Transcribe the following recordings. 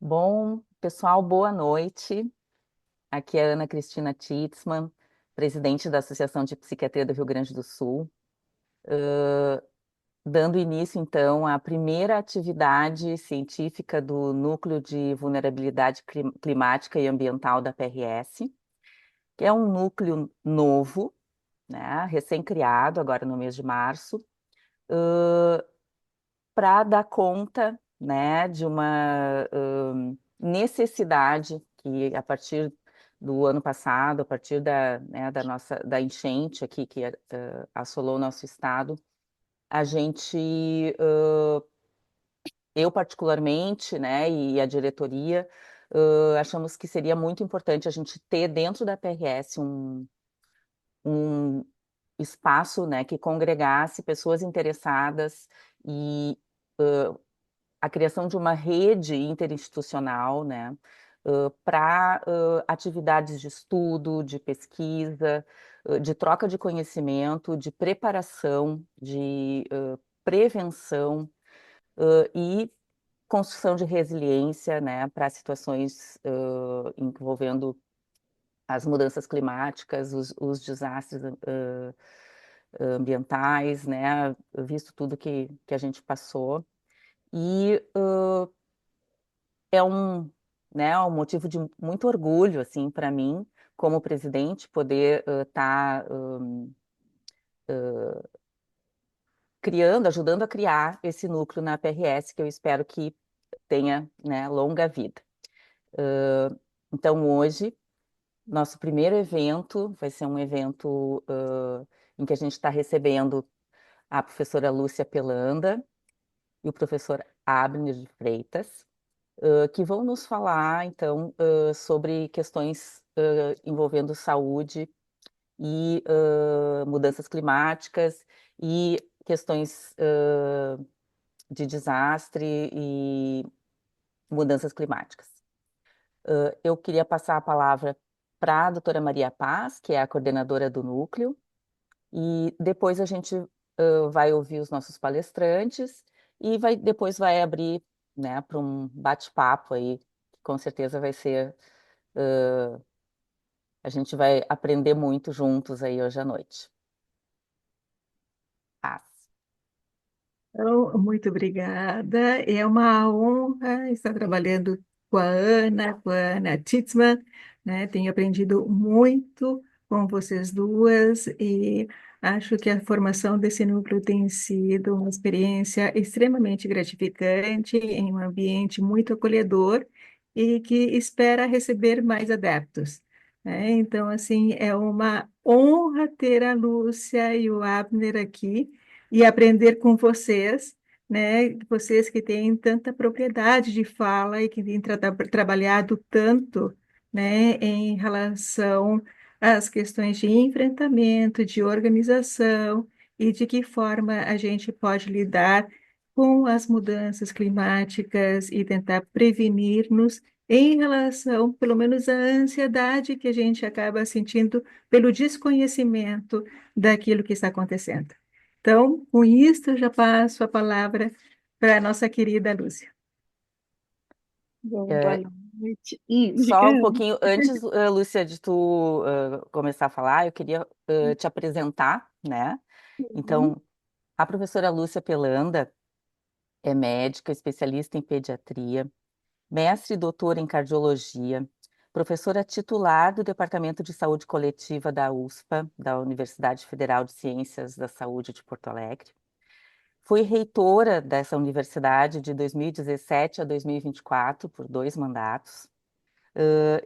Bom, pessoal, boa noite. Aqui é a Ana Cristina Titzman, presidente da Associação de Psiquiatria do Rio Grande do Sul, dando início, então, à primeira atividade científica do Núcleo de Vulnerabilidade Climática e Ambiental da PRS, que é um núcleo novo, né, recém-criado, agora no mês de março, para dar conta, né, de uma necessidade que, a partir do ano passado, a partir da enchente aqui que assolou o nosso estado, a gente, eu particularmente, né, e a diretoria, achamos que seria muito importante a gente ter dentro da PRS um espaço, né, que congregasse pessoas interessadas e a criação de uma rede interinstitucional, né, para atividades de estudo, de pesquisa, de troca de conhecimento, de preparação, de prevenção e construção de resiliência, né, para situações envolvendo as mudanças climáticas, os desastres ambientais, né, visto tudo que a gente passou. E é um motivo de muito orgulho, assim, para mim, como presidente, poder estar criando, ajudando a criar esse núcleo na PRS, que eu espero que tenha, né, longa vida. Então, hoje, nosso primeiro evento vai ser um evento em que a gente está recebendo a professora Lúcia Pelanda e o professor Abner de Freitas, que vão nos falar, então, sobre questões envolvendo saúde e mudanças climáticas e questões de desastre e mudanças climáticas. Eu queria passar a palavra para a doutora Maria Paz, que é a coordenadora do núcleo, e depois a gente vai ouvir os nossos palestrantes e depois vai abrir, né, para um bate-papo aí, que com certeza vai ser. A gente vai aprender muito juntos aí hoje à noite. Paz. Então, muito obrigada. É uma honra estar trabalhando com a Ana Titzman, né? Tenho aprendido muito com vocês duas e acho que a formação desse núcleo tem sido uma experiência extremamente gratificante, em um ambiente muito acolhedor e que espera receber mais adeptos, né? Então, assim, é uma honra ter a Lúcia e o Abner aqui e aprender com vocês, né? Vocês que têm tanta propriedade de fala e que têm trabalhado tanto, né, em relação às questões de enfrentamento, de organização e de que forma a gente pode lidar com as mudanças climáticas e tentar prevenir-nos em relação, pelo menos, à ansiedade que a gente acaba sentindo pelo desconhecimento daquilo que está acontecendo. Então, com isso, eu já passo a palavra para a nossa querida Lúcia. Bom, boa É, noite. Diga. só um pouquinho antes, Lúcia, de tu começar a falar, eu queria te apresentar, né? Uhum. Então, a professora Lúcia Pelanda é médica, especialista em pediatria, mestre e doutora em cardiologia, professora titular do Departamento de Saúde Coletiva da USPA, da Universidade Federal de Ciências da Saúde de Porto Alegre. Fui reitora dessa universidade de 2017 a 2024, por 2 mandatos.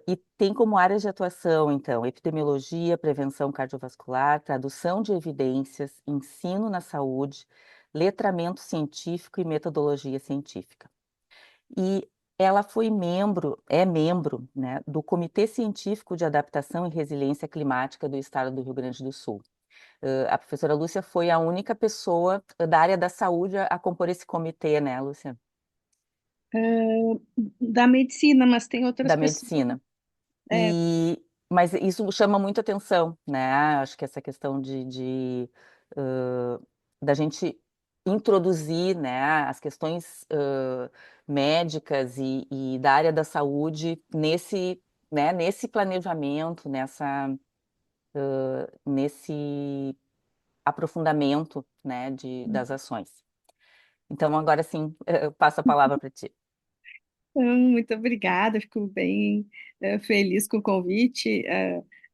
E tem como áreas de atuação, então, epidemiologia, prevenção cardiovascular, tradução de evidências, ensino na saúde, letramento científico e metodologia científica. E ela é membro, né, do Comitê Científico de Adaptação e Resiliência Climática do Estado do Rio Grande do Sul. A professora Lúcia foi a única pessoa da área da saúde a compor esse comitê, né, Lúcia? Ah, da medicina, mas tem outras Da pessoas. medicina. É, Mas isso chama muito atenção, né? Acho que essa questão da gente introduzir, né, as questões médicas e da área da saúde nesse, né, nesse planejamento, nesse aprofundamento, né, das ações. Então, agora sim, eu passo a palavra para ti. Muito obrigada, fico bem feliz com o convite.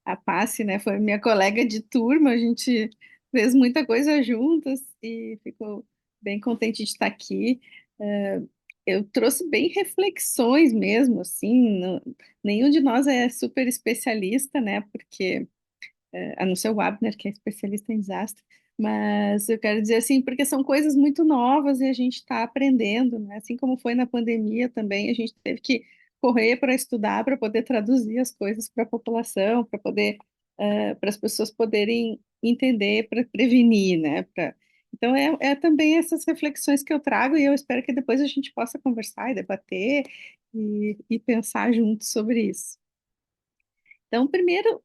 A Passi, né, foi minha colega de turma, a gente fez muita coisa juntas e fico bem contente de estar aqui. Eu trouxe bem reflexões mesmo, assim, nenhum de nós é super especialista, né, porque a não ser o Abner, que é especialista em desastre, mas eu quero dizer assim, porque são coisas muito novas e a gente está aprendendo, né? Assim como foi na pandemia também, a gente teve que correr para estudar, para poder traduzir as coisas para a população, para poder, para as pessoas poderem entender, para prevenir, né? Então, é também essas reflexões que eu trago e eu espero que depois a gente possa conversar e debater e pensar juntos sobre isso. Então, primeiro,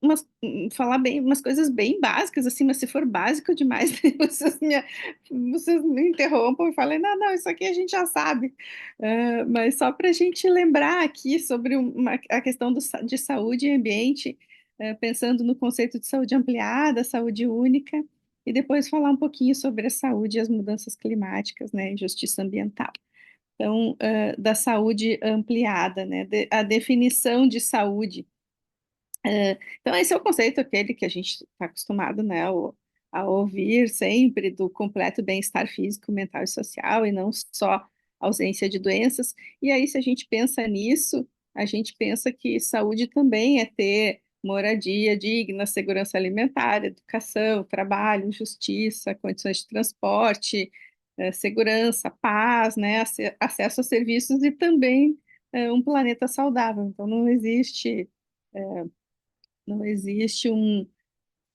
falar bem, umas coisas bem básicas, assim, mas se for básico demais, vocês me interrompam e falem, não, não, isso aqui a gente já sabe. Mas só para a gente lembrar aqui sobre a questão de saúde e ambiente, pensando no conceito de saúde ampliada, saúde única, e depois falar um pouquinho sobre a saúde e as mudanças climáticas, né, e justiça ambiental. Então, da saúde ampliada, né, a definição de saúde. Então, esse é o conceito aquele que a gente está acostumado, né, a ouvir sempre do completo bem-estar físico, mental e social, e não só ausência de doenças. E aí, se a gente pensa nisso, a gente pensa que saúde também é ter moradia digna, segurança alimentar, educação, trabalho, justiça, condições de transporte, segurança, paz, né, acesso a serviços e também um planeta saudável. Então, não existe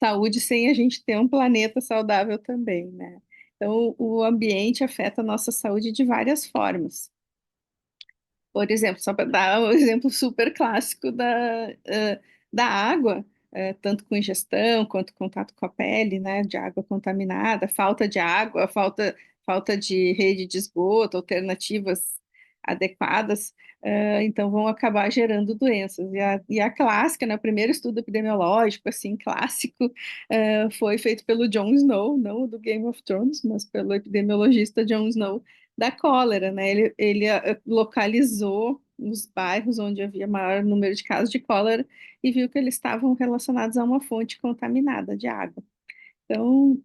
saúde sem a gente ter um planeta saudável também, né? Então, o ambiente afeta a nossa saúde de várias formas. Por exemplo, só para dar um exemplo super clássico da água, tanto com ingestão quanto contato com a pele, né, de água contaminada, falta de água, falta de rede de esgoto, alternativas adequadas, então vão acabar gerando doenças. E a clássica, né, o primeiro estudo epidemiológico, assim, clássico, foi feito pelo Jon Snow, não o do Game of Thrones, mas pelo epidemiologista Jon Snow, da cólera, né? Ele localizou os bairros onde havia maior número de casos de cólera e viu que eles estavam relacionados a uma fonte contaminada de água. Então,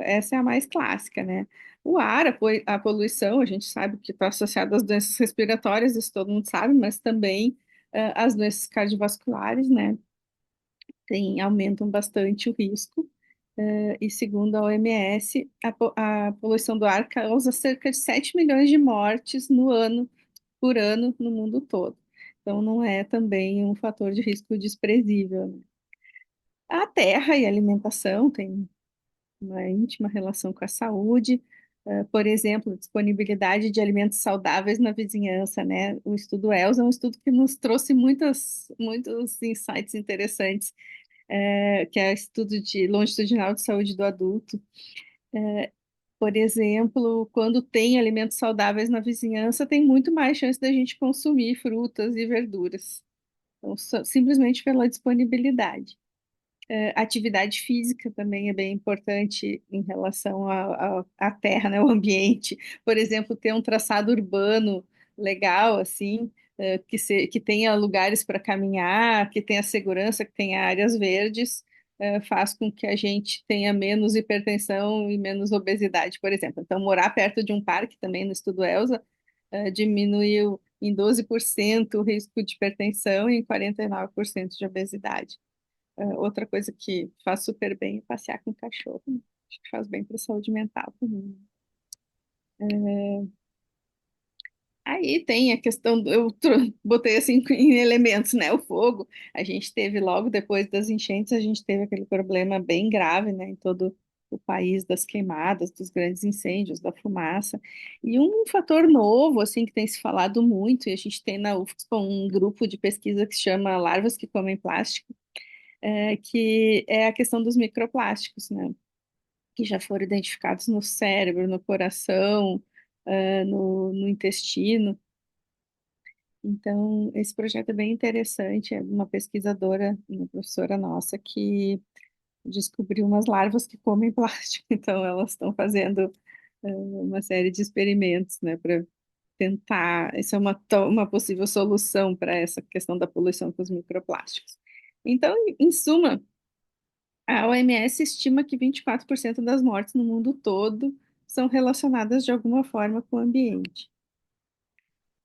essa é a mais clássica, né? O ar, a poluição, a gente sabe que está associado às doenças respiratórias, isso todo mundo sabe, mas também as doenças cardiovasculares, né? Aumentam bastante o risco. E segundo a OMS, a poluição do ar causa cerca de 7 milhões de mortes por ano no mundo todo. Então, não é também um fator de risco desprezível, né? A terra e a alimentação têm uma íntima relação com a saúde. Por exemplo, disponibilidade de alimentos saudáveis na vizinhança, né? O estudo ELSA é um estudo que nos trouxe muitos insights interessantes, que é o estudo de longitudinal de saúde do adulto. Por exemplo, quando tem alimentos saudáveis na vizinhança, tem muito mais chance da gente consumir frutas e verduras. Então, simplesmente pela disponibilidade. Atividade física também é bem importante em relação à terra, né, o ambiente. Por exemplo, ter um traçado urbano legal, assim, que tenha lugares para caminhar, que tenha segurança, que tenha áreas verdes, faz com que a gente tenha menos hipertensão e menos obesidade, por exemplo. Então, morar perto de um parque, também no estudo ELSA, diminuiu em 12% o risco de hipertensão e em 49% de obesidade. Outra coisa que faz super bem é passear com o cachorro, né? Acho que faz bem para a saúde mental também. Aí tem a questão, botei assim em elementos, né? O fogo. A gente teve logo depois das enchentes, a gente teve aquele problema bem grave, né? Em todo o país das queimadas, dos grandes incêndios, da fumaça. E um fator novo, assim, que tem se falado muito, e a gente tem na UFSPA um grupo de pesquisa que se chama Larvas que Comem Plástico, que é a questão dos microplásticos, né? que já foram identificados no cérebro, no coração, no intestino. Então, esse projeto é bem interessante, é de uma pesquisadora, uma professora nossa, que descobriu umas larvas que comem plástico. Então, elas estão fazendo uma série de experimentos, né, para tentar. Isso é uma possível solução para essa questão da poluição com os microplásticos. Então, em suma, a OMS estima que 24% das mortes no mundo todo são relacionadas de alguma forma com o ambiente.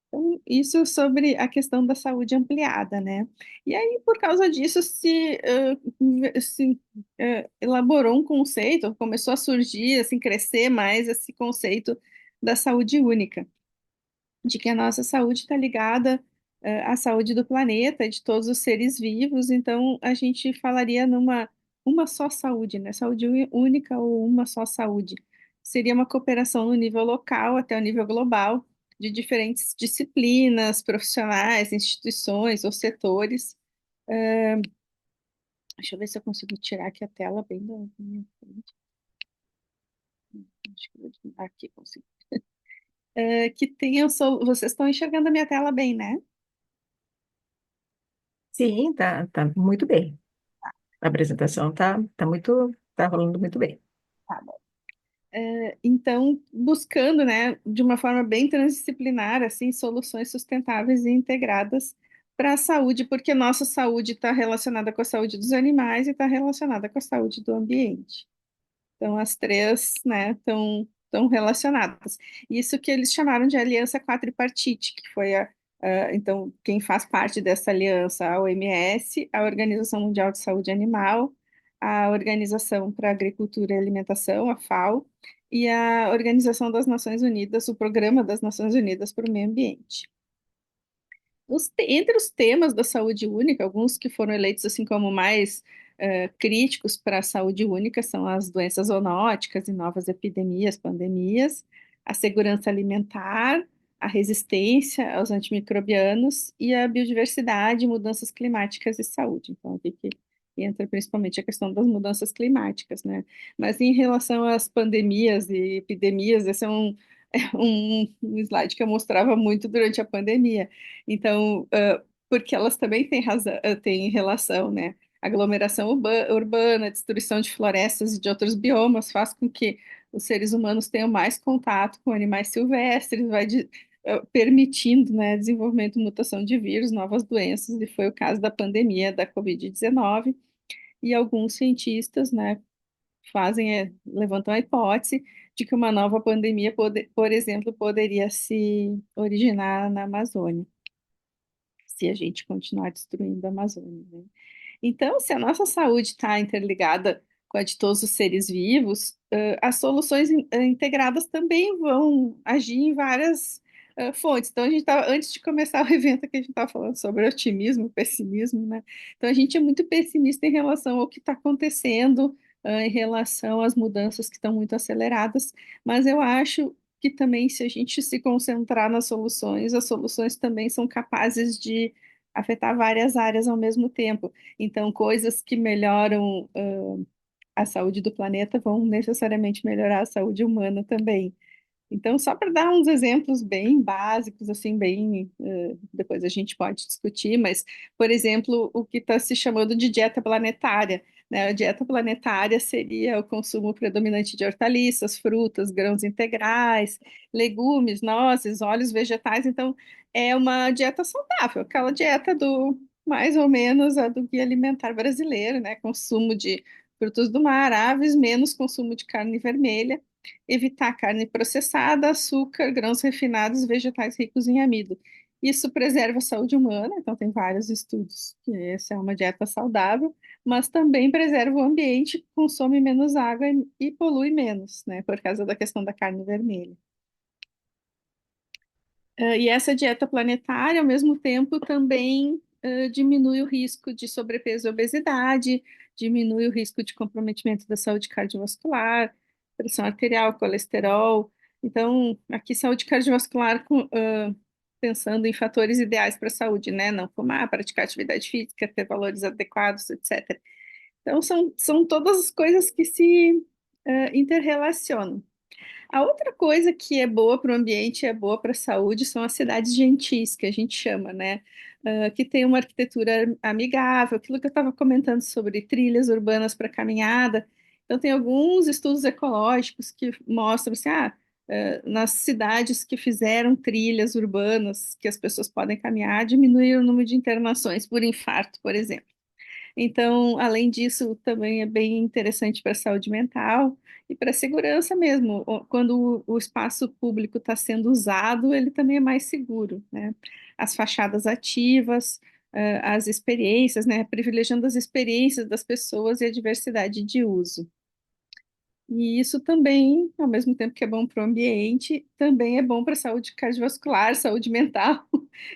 Então, isso sobre a questão da saúde ampliada, né? E aí, por causa disso, se elaborou um conceito, começou a surgir, assim, crescer mais esse conceito da saúde única, de que a nossa saúde está ligada, à saúde do planeta, de todos os seres vivos, então a gente falaria numa uma só saúde, né? Saúde única ou uma só saúde. Seria uma cooperação no nível local até o nível global, de diferentes disciplinas, profissionais, instituições ou setores. Deixa eu ver se eu consigo tirar aqui a tela bem da minha frente. Acho que eu vou aqui consigo. Que tenham, vocês estão enxergando a minha tela bem, né? Sim, tá muito bem. A apresentação tá rolando muito bem. Tá. Então, buscando, né, de uma forma bem transdisciplinar, assim, soluções sustentáveis e integradas para a saúde, porque nossa saúde está relacionada com a saúde dos animais e está relacionada com a saúde do ambiente. Então, as três, né, estão relacionadas. Isso que eles chamaram de aliança quadripartite, que foi então, quem faz parte dessa aliança, a OMS, a Organização Mundial de Saúde Animal, a Organização para a Agricultura e Alimentação, a FAO, e a Organização das Nações Unidas, o Programa das Nações Unidas para o Meio Ambiente. Entre os temas da saúde única, alguns que foram eleitos assim como mais críticos para a saúde única são as doenças zoonóticas e novas epidemias, pandemias, a segurança alimentar, a resistência aos antimicrobianos e a biodiversidade, mudanças climáticas e saúde. Então, aqui que entra principalmente a questão das mudanças climáticas, né? Mas em relação às pandemias e epidemias, esse é um slide que eu mostrava muito durante a pandemia. Então, porque elas também têm razão, têm relação, né? Aglomeração urbana, destruição de florestas e de outros biomas faz com que os seres humanos tenham mais contato com animais silvestres, permitindo, né, desenvolvimento e mutação de vírus, novas doenças, e foi o caso da pandemia da Covid-19, e alguns cientistas, né, levantam a hipótese de que uma nova pandemia, por exemplo, poderia se originar na Amazônia, se a gente continuar destruindo a Amazônia, né? Então, se a nossa saúde está interligada com a de todos os seres vivos, as soluções integradas também vão agir em várias fontes. Então, antes de começar o evento aqui, a gente estava falando sobre otimismo, pessimismo, né? Então, a gente é muito pessimista em relação ao que está acontecendo, em relação às mudanças que estão muito aceleradas, mas eu acho que também, se a gente se concentrar nas soluções, as soluções também são capazes de afetar várias áreas ao mesmo tempo. Então, coisas que melhoram a saúde do planeta vão necessariamente melhorar a saúde humana também. Então, só para dar uns exemplos bem básicos, assim, depois a gente pode discutir, mas, por exemplo, o que está se chamando de dieta planetária, né? A dieta planetária seria o consumo predominante de hortaliças, frutas, grãos integrais, legumes, nozes, óleos vegetais. Então, é uma dieta saudável, aquela dieta do mais ou menos a do guia alimentar brasileiro, né? Consumo de frutos do mar, aves, menos consumo de carne vermelha, evitar carne processada, açúcar, grãos refinados, vegetais ricos em amido. Isso preserva a saúde humana, então tem vários estudos que essa é uma dieta saudável, mas também preserva o ambiente, consome menos água e polui menos, né, por causa da questão da carne vermelha. E essa dieta planetária, ao mesmo tempo, também diminui o risco de sobrepeso e obesidade, diminui o risco de comprometimento da saúde cardiovascular, pressão arterial, colesterol. Então, aqui, saúde cardiovascular, pensando em fatores ideais para a saúde, né? Não fumar, praticar atividade física, ter valores adequados, etc. Então, são todas as coisas que se interrelacionam. A outra coisa que é boa para o ambiente e é boa para a saúde são as cidades gentis, que a gente chama, né? Que tem uma arquitetura amigável, aquilo que eu estava comentando sobre trilhas urbanas para caminhada. Então, tem alguns estudos ecológicos que mostram assim, nas cidades que fizeram trilhas urbanas que as pessoas podem caminhar, diminuíram o número de internações por infarto, por exemplo. Então, além disso, também é bem interessante para a saúde mental e para a segurança mesmo. Quando o espaço público está sendo usado, ele também é mais seguro, né? As fachadas ativas, as experiências, né? Privilegiando as experiências das pessoas e a diversidade de uso. E isso também, ao mesmo tempo que é bom para o ambiente, também é bom para a saúde cardiovascular, saúde mental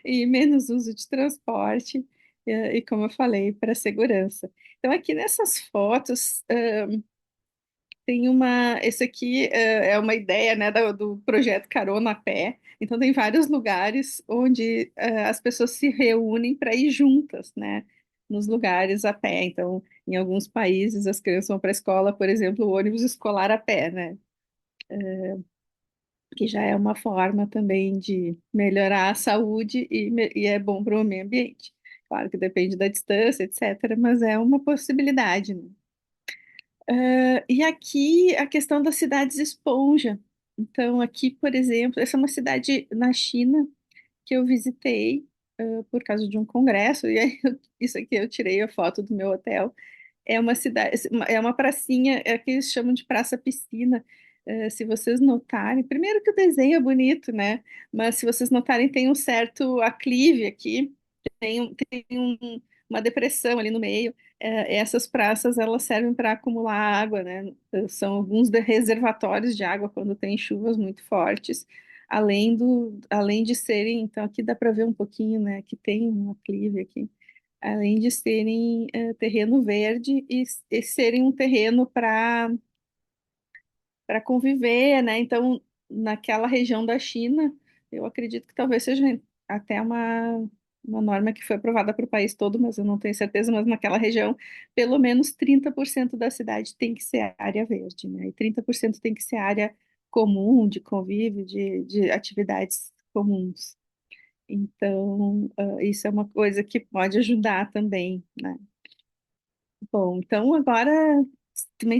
e menos uso de transporte, e como eu falei, para a segurança. Então, aqui nessas fotos, tem uma. Esse aqui é uma ideia, né, do projeto Carona a Pé. Então, tem vários lugares onde as pessoas se reúnem para ir juntas, né, nos lugares a pé. Então, em alguns países, as crianças vão para a escola, por exemplo, o ônibus escolar a pé, né, que já é uma forma também de melhorar a saúde e é bom para o meio ambiente. Claro que depende da distância, etc., mas é uma possibilidade, né? E aqui a questão das cidades esponja. Então, aqui, por exemplo, essa é uma cidade na China que eu visitei por causa de um congresso, e aí isso aqui eu tirei a foto do meu hotel. É uma cidade, é uma pracinha, é que eles chamam de praça piscina. Se vocês notarem, primeiro que o desenho é bonito, né? Mas se vocês notarem, tem um certo aclive aqui, uma depressão ali no meio. Essas praças elas servem para acumular água, né? São alguns reservatórios de água quando tem chuvas muito fortes. Além de serem, então aqui dá para ver um pouquinho, né? Que tem um aclive aqui, além de serem terreno verde e serem um terreno para conviver, né? Então, naquela região da China, eu acredito que talvez seja até uma norma que foi aprovada para o país todo, mas eu não tenho certeza, mas naquela região, pelo menos 30% da cidade tem que ser área verde, né? E 30% tem que ser área comum, de convívio, de atividades comuns. Então, isso é uma coisa que pode ajudar também, né? Bom, então agora também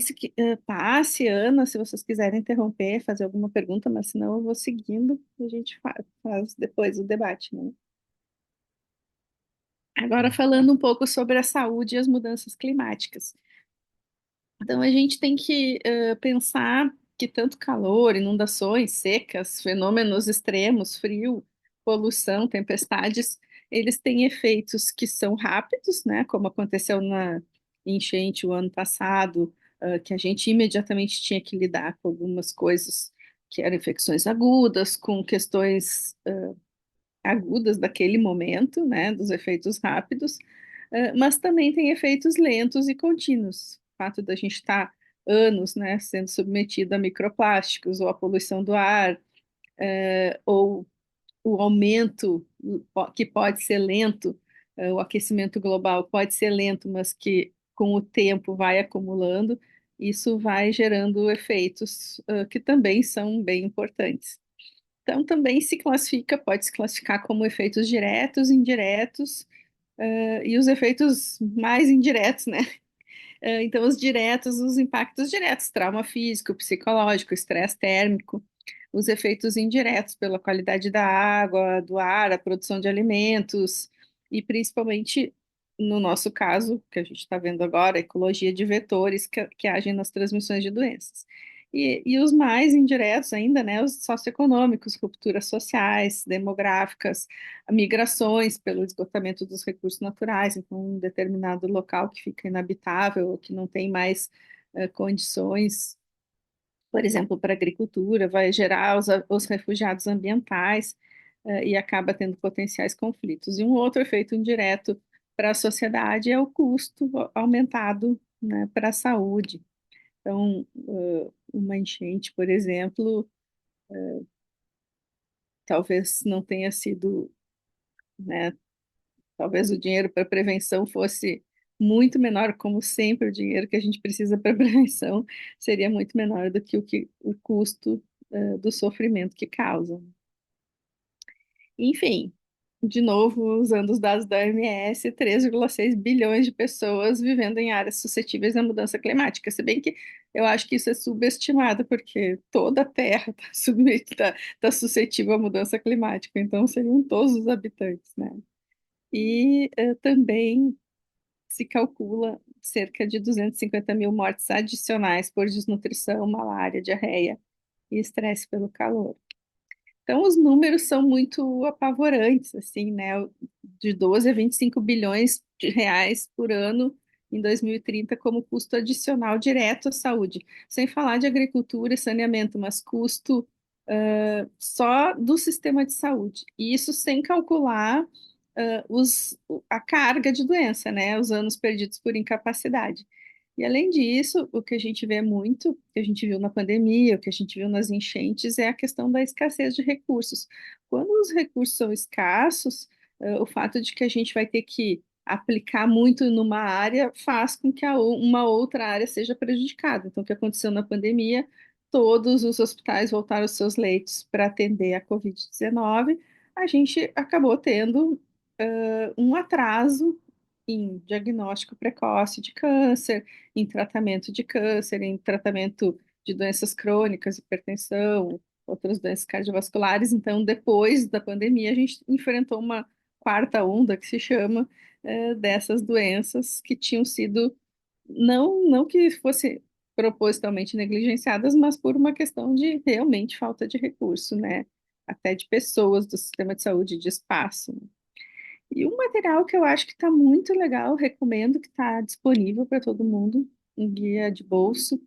passe, Ana, se vocês quiserem interromper, fazer alguma pergunta, mas senão eu vou seguindo e a gente faz depois o debate, né? Agora falando um pouco sobre a saúde e as mudanças climáticas. Então, a gente tem que pensar que tanto calor, inundações, secas, fenômenos extremos, frio, poluição, tempestades, eles têm efeitos que são rápidos, né? Como aconteceu na enchente o ano passado, que a gente imediatamente tinha que lidar com algumas coisas que eram infecções agudas, com questões agudas daquele momento, né? Dos efeitos rápidos, mas também tem efeitos lentos e contínuos. O fato da gente estar anos, né, sendo submetido a microplásticos ou a poluição do ar, ou o aumento que pode ser lento, o aquecimento global pode ser lento, mas que com o tempo vai acumulando, isso vai gerando efeitos que também são bem importantes. Então, também pode se classificar como efeitos diretos, indiretos, e os efeitos mais indiretos, né? Então, os diretos, os impactos diretos, trauma físico, psicológico, estresse térmico, os efeitos indiretos pela qualidade da água, do ar, a produção de alimentos, e principalmente, no nosso caso, que a gente está vendo agora, a ecologia de vetores que agem nas transmissões de doenças. E os mais indiretos ainda, né, os socioeconômicos, rupturas sociais, demográficas, migrações pelo esgotamento dos recursos naturais, então um determinado local que fica inabitável, ou que não tem mais condições, por exemplo, para agricultura, vai gerar os refugiados ambientais e acaba tendo potenciais conflitos. E um outro efeito indireto para a sociedade é o custo aumentado, né, para a saúde. Então, uma enchente, por exemplo, talvez não tenha sido, né, talvez o dinheiro para prevenção fosse muito menor, como sempre, o dinheiro que a gente precisa para prevenção seria muito menor do que o custo, do sofrimento que causa. Enfim, de novo, usando os dados da OMS, 3,6 bilhões de pessoas vivendo em áreas suscetíveis à mudança climática. Se bem que eu acho que isso é subestimado, porque toda a Terra está suscetível à mudança climática, então seriam todos os habitantes, né? E também se calcula cerca de 250 mil mortes adicionais por desnutrição, malária, diarreia e estresse pelo calor. Então, os números são muito apavorantes, assim, né? De 12 a 25 bilhões de reais por ano em 2030 como custo adicional direto à saúde, sem falar de agricultura e saneamento, mas custo só do sistema de saúde. E isso sem calcular a carga de doença, né? Os anos perdidos por incapacidade. E além disso, o que a gente vê muito, que a gente viu na pandemia, o que a gente viu nas enchentes, é a questão da escassez de recursos. Quando os recursos são escassos, o fato de que a gente vai ter que aplicar muito numa área faz com que uma outra área seja prejudicada. Então, o que aconteceu na pandemia, todos os hospitais voltaram aos seus leitos para atender a Covid-19, a gente acabou tendo um atraso em diagnóstico precoce de câncer, em tratamento de câncer, em tratamento de doenças crônicas, hipertensão, outras doenças cardiovasculares. Então, depois da pandemia, a gente enfrentou uma quarta onda, que se chama, dessas doenças que tinham sido, não que fosse propositalmente negligenciadas, mas por uma questão de realmente falta de recurso, né? Até de pessoas do sistema de saúde, de espaço, né? E um material que eu acho que está muito legal, recomendo, que está disponível para todo mundo, um guia de bolso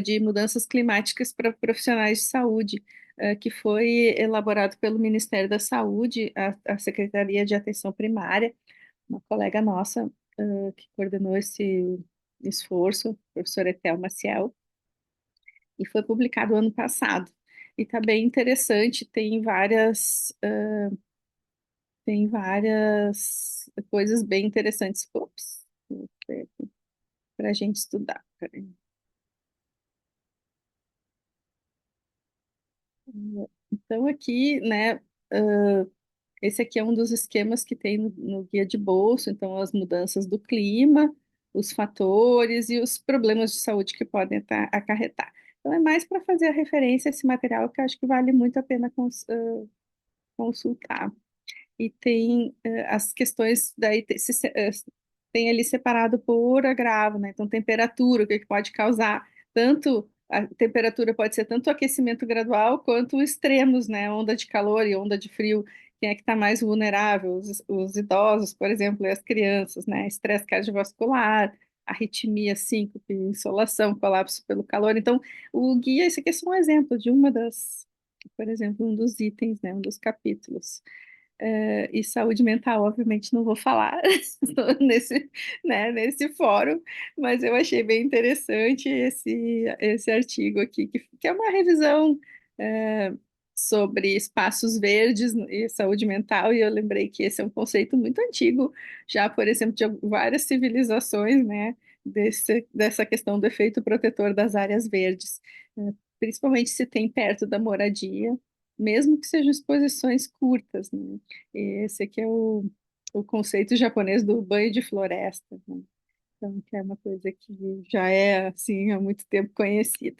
de mudanças climáticas para profissionais de saúde, que foi elaborado pelo Ministério da Saúde, a Secretaria de Atenção Primária, uma colega nossa que coordenou esse esforço, a professora Etel Maciel, e foi publicado ano passado. E está bem interessante, tem várias coisas bem interessantes. Ops, para a gente estudar. Peraí. Então, aqui, né, esse aqui é um dos esquemas que tem no guia de bolso, então, as mudanças do clima, os fatores e os problemas de saúde que podem acarretar. Então, é mais para fazer a referência a esse material que eu acho que vale muito a pena consultar. E tem as questões, daí tem ali separado por agravo, né? Então, temperatura, o que que pode causar, tanto a temperatura pode ser tanto o aquecimento gradual quanto extremos, né? Onda de calor e onda de frio. Quem é que está mais vulnerável? Os idosos, por exemplo, e as crianças, né? Estresse cardiovascular, arritmia, síncope, insolação, colapso pelo calor. Então, o guia, esse aqui é só um exemplo de por exemplo, um dos itens, né? Um dos capítulos. E saúde mental, obviamente, não vou falar nesse, né, nesse fórum, mas eu achei bem interessante esse artigo aqui, que é uma revisão é, sobre espaços verdes e saúde mental, e eu lembrei que esse é um conceito muito antigo, já, por exemplo, de várias civilizações, né, dessa questão do efeito protetor das áreas verdes, principalmente se tem perto da moradia, mesmo que sejam exposições curtas, né? Esse aqui é o conceito japonês do banho de floresta, né? Então, que é uma coisa que já é, assim, há muito tempo conhecida.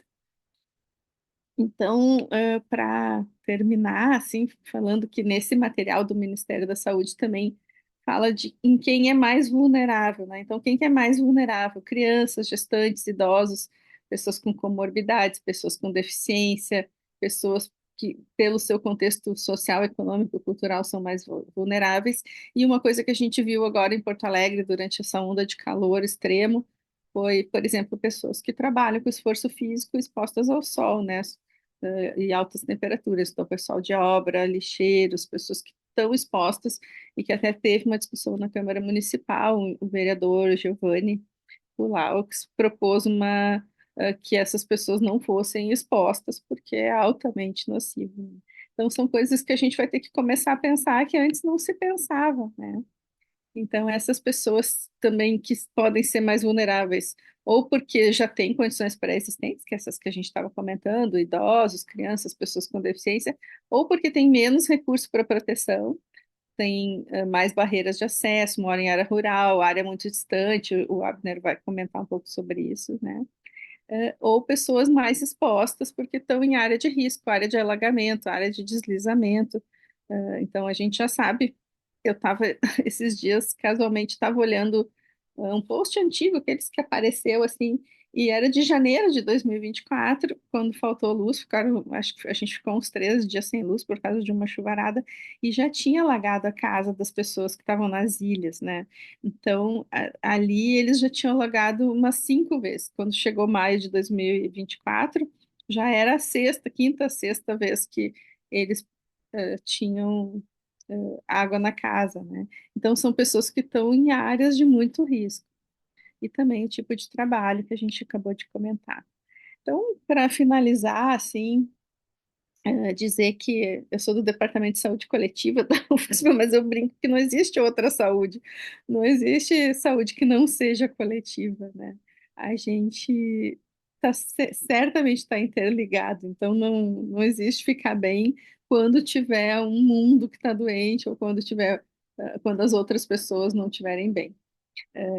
Então, para terminar, assim, falando que nesse material do Ministério da Saúde também fala de em quem é mais vulnerável, né? Então, quem que é mais vulnerável? Crianças, gestantes, idosos, pessoas com comorbidades, pessoas com deficiência, pessoas que, pelo seu contexto social, econômico, cultural, são mais vulneráveis. E uma coisa que a gente viu agora em Porto Alegre durante essa onda de calor extremo foi, por exemplo, pessoas que trabalham com esforço físico expostas ao sol, né? E altas temperaturas, então pessoal de obra, lixeiros, pessoas que estão expostas e que até teve uma discussão na Câmara Municipal, o vereador Giovanni Pulaux propôs que essas pessoas não fossem expostas porque é altamente nocivo, né? Então são coisas que a gente vai ter que começar a pensar que antes não se pensava, né? Então, essas pessoas também que podem ser mais vulneráveis, ou porque já têm condições pré-existentes, que essas que a gente estava comentando, idosos, crianças, pessoas com deficiência, ou porque têm menos recurso para proteção, tem mais barreiras de acesso, mora em área rural, área muito distante, o Abner vai comentar um pouco sobre isso, né? Ou pessoas mais expostas porque estão em área de risco, área de alagamento, área de deslizamento. Então a gente já sabe. Eu estava esses dias casualmente estava olhando um post antigo, aqueles que apareceu assim, e era de janeiro de 2024, quando faltou luz, acho que a gente ficou uns 3 dias sem luz por causa de uma chuvarada, e já tinha alagado a casa das pessoas que estavam nas ilhas, né? Então, ali eles já tinham alagado umas 5 vezes. Quando chegou maio de 2024, já era a sexta, quinta, sexta vez que eles tinham água na casa, né? Então, são pessoas que estão em áreas de muito risco. E também o tipo de trabalho que a gente acabou de comentar. Então, para finalizar, assim, dizer que eu sou do Departamento de Saúde Coletiva da UFSM, mas eu brinco que não existe outra saúde. Não existe saúde que não seja coletiva, né? A gente certamente está interligado, então não existe ficar bem quando tiver um mundo que está doente ou quando as outras pessoas não estiverem bem.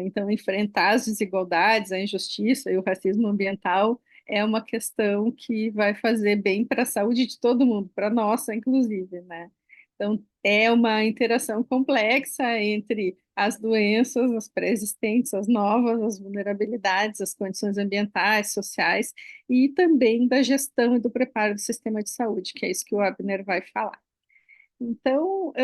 Então, enfrentar as desigualdades, a injustiça e o racismo ambiental é uma questão que vai fazer bem para a saúde de todo mundo, para a nossa, inclusive, né? Então, é uma interação complexa entre as doenças, as pré-existentes, as novas, as vulnerabilidades, as condições ambientais, sociais e também da gestão e do preparo do sistema de saúde, que é isso que o Abner vai falar. Então,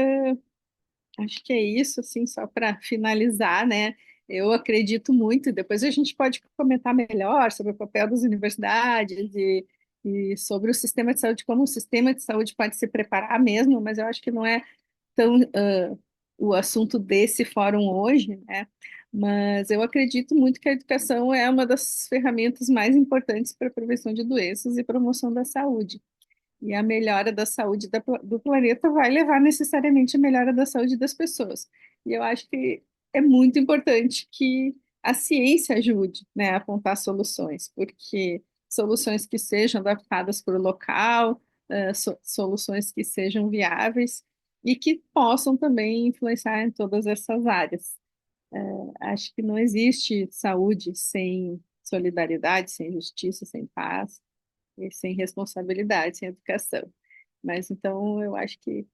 acho que é isso, assim, só para finalizar, né? Eu acredito muito, e depois a gente pode comentar melhor sobre o papel das universidades e sobre o sistema de saúde, como o sistema de saúde pode se preparar mesmo, mas eu acho que não é tão o assunto desse fórum hoje, né? Mas eu acredito muito que a educação é uma das ferramentas mais importantes para a prevenção de doenças e promoção da saúde. E a melhora da saúde do planeta vai levar necessariamente a melhora da saúde das pessoas. E eu acho que é muito importante que a ciência ajude, né, a apontar soluções, porque soluções que sejam adaptadas para o local, soluções que sejam viáveis e que possam também influenciar em todas essas áreas. Acho que não existe saúde sem solidariedade, sem justiça, sem paz e sem responsabilidade, sem educação. Mas então eu acho que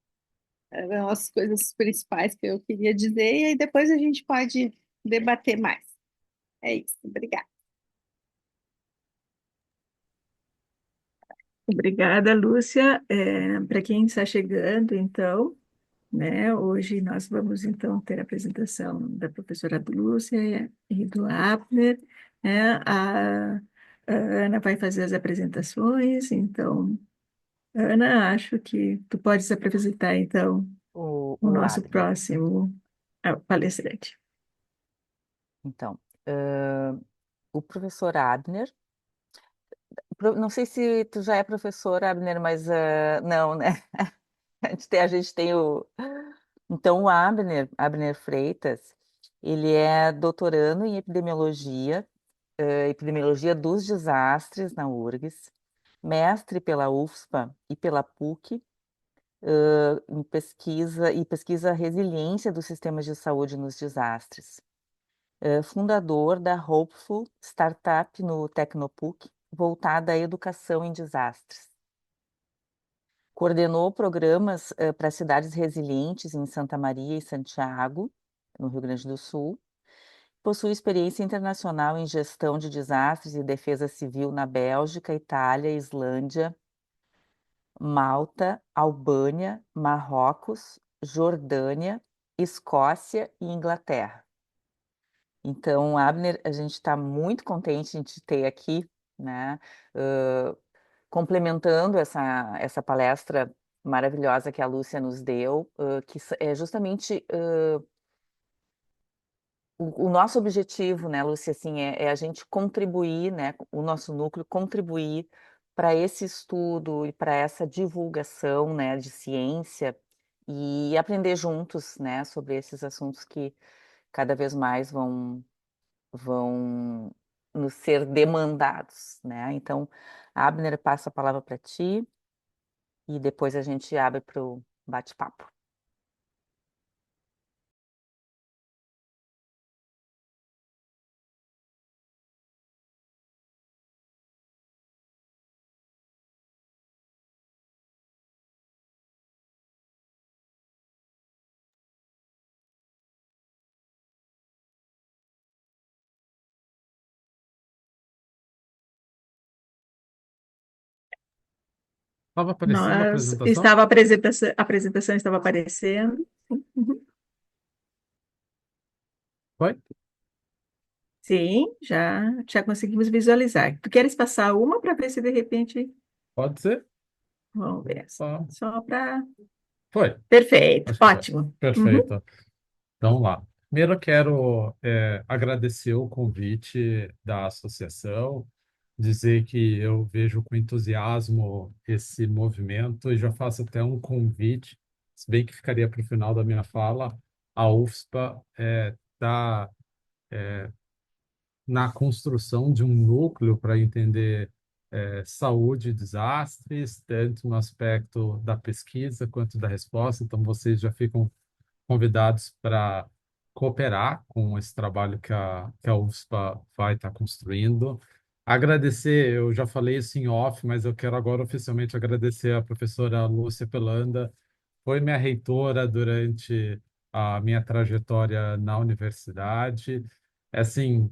eram as coisas principais que eu queria dizer, e aí depois a gente pode debater mais. É isso, obrigada. Obrigada, Lúcia. Para quem está chegando, então, né, hoje nós vamos então ter a apresentação da professora Lúcia e do Abner, né? A Ana vai fazer as apresentações, então, Ana, acho que tu podes apresentar então o O nosso Abner. próximo palestrante. Então, o professor Abner, não sei se tu já é professor, Abner, mas não, né? A gente tem o. Então, o Abner Freitas, ele é doutorando em epidemiologia dos desastres na URGS, mestre pela UFSPA e pela PUC, em pesquisa resiliência dos sistemas de saúde nos desastres. Fundador da Hopeful, startup no Tecnopuc, voltada à educação em desastres. Coordenou programas para cidades resilientes em Santa Maria e Santiago, no Rio Grande do Sul. Possui experiência internacional em gestão de desastres e defesa civil na Bélgica, Itália, Islândia, Malta, Albânia, Marrocos, Jordânia, Escócia e Inglaterra. Então, Abner, a gente está muito contente de te ter aqui, né? Complementando essa palestra maravilhosa que a Lúcia nos deu, que é justamente o nosso objetivo, né, Lúcia, assim, é a gente contribuir, né, o nosso núcleo contribuir para esse estudo e para essa divulgação, né, de ciência e aprender juntos, né, sobre esses assuntos que cada vez mais vão nos ser demandados, né. Então, Abner, passo a palavra para ti e depois a gente abre para o bate-papo. Estava aparecendo a Nós apresentação? estava a apresentação estava aparecendo. Uhum. Foi? Sim, já conseguimos visualizar. Tu queres passar uma para ver se de repente, Pode ser? vamos ver, Só. só para. Foi. Perfeito, Acho que foi. ótimo. Uhum. Perfeito. Então, vamos lá. Primeiro, eu quero agradecer o convite da associação, dizer que eu vejo com entusiasmo esse movimento e já faço até um convite, se bem que ficaria para o final da minha fala. A UFSPA está na construção de um núcleo para entender saúde e desastres, tanto no aspecto da pesquisa quanto da resposta. Então, vocês já ficam convidados para cooperar com esse trabalho que a UFSPA vai estar construindo. Agradecer, eu já falei isso em off, mas eu quero agora oficialmente agradecer a professora Lúcia Pelanda, foi minha reitora durante a minha trajetória na universidade. Assim,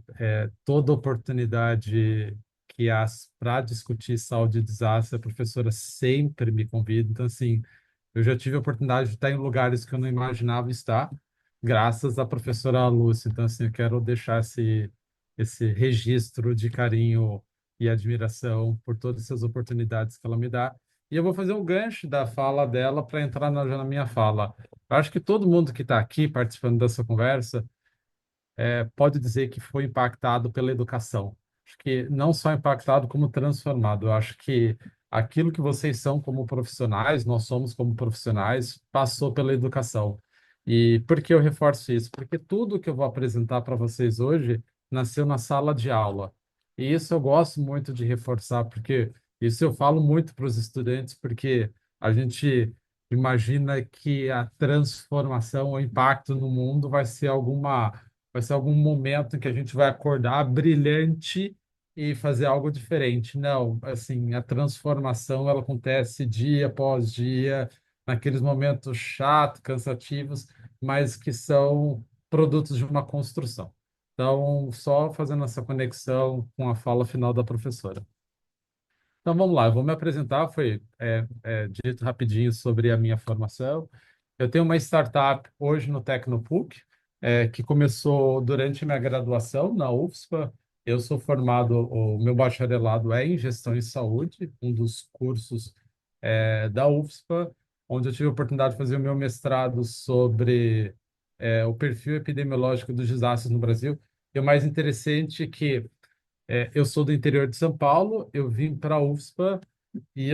toda oportunidade que há para discutir saúde e desastre, a professora sempre me convida. Então, assim, eu já tive a oportunidade de estar em lugares que eu não imaginava estar, graças à professora Lúcia. Então, assim, eu quero deixar esse registro de carinho e admiração por todas essas oportunidades que ela me dá. E eu vou fazer um gancho da fala dela para entrar já na minha fala. Eu acho que todo mundo que está aqui participando dessa conversa pode dizer que foi impactado pela educação. Acho que não só impactado, como transformado. Eu acho que aquilo que vocês são como profissionais, nós somos como profissionais, passou pela educação. E por que eu reforço isso? Porque tudo que eu vou apresentar para vocês hoje nasceu na sala de aula. E isso eu gosto muito de reforçar, porque isso eu falo muito para os estudantes, porque a gente imagina que a transformação, o impacto no mundo vai ser algum momento em que a gente vai acordar brilhante e fazer algo diferente. Não, assim, a transformação ela acontece dia após dia, naqueles momentos chatos, cansativos, mas que são produtos de uma construção. Então, só fazendo essa conexão com a fala final da professora. Então vamos lá, eu vou me apresentar. Foi dito rapidinho sobre a minha formação. Eu tenho uma startup hoje no Tecnopuc, que começou durante minha graduação na UFSPA. Eu sou formado, o meu bacharelado é em gestão em saúde, um dos cursos da UFSPA, onde eu tive a oportunidade de fazer o meu mestrado sobre o perfil epidemiológico dos desastres no Brasil. E o mais interessante é que eu sou do interior de São Paulo, eu vim para a UFSPA e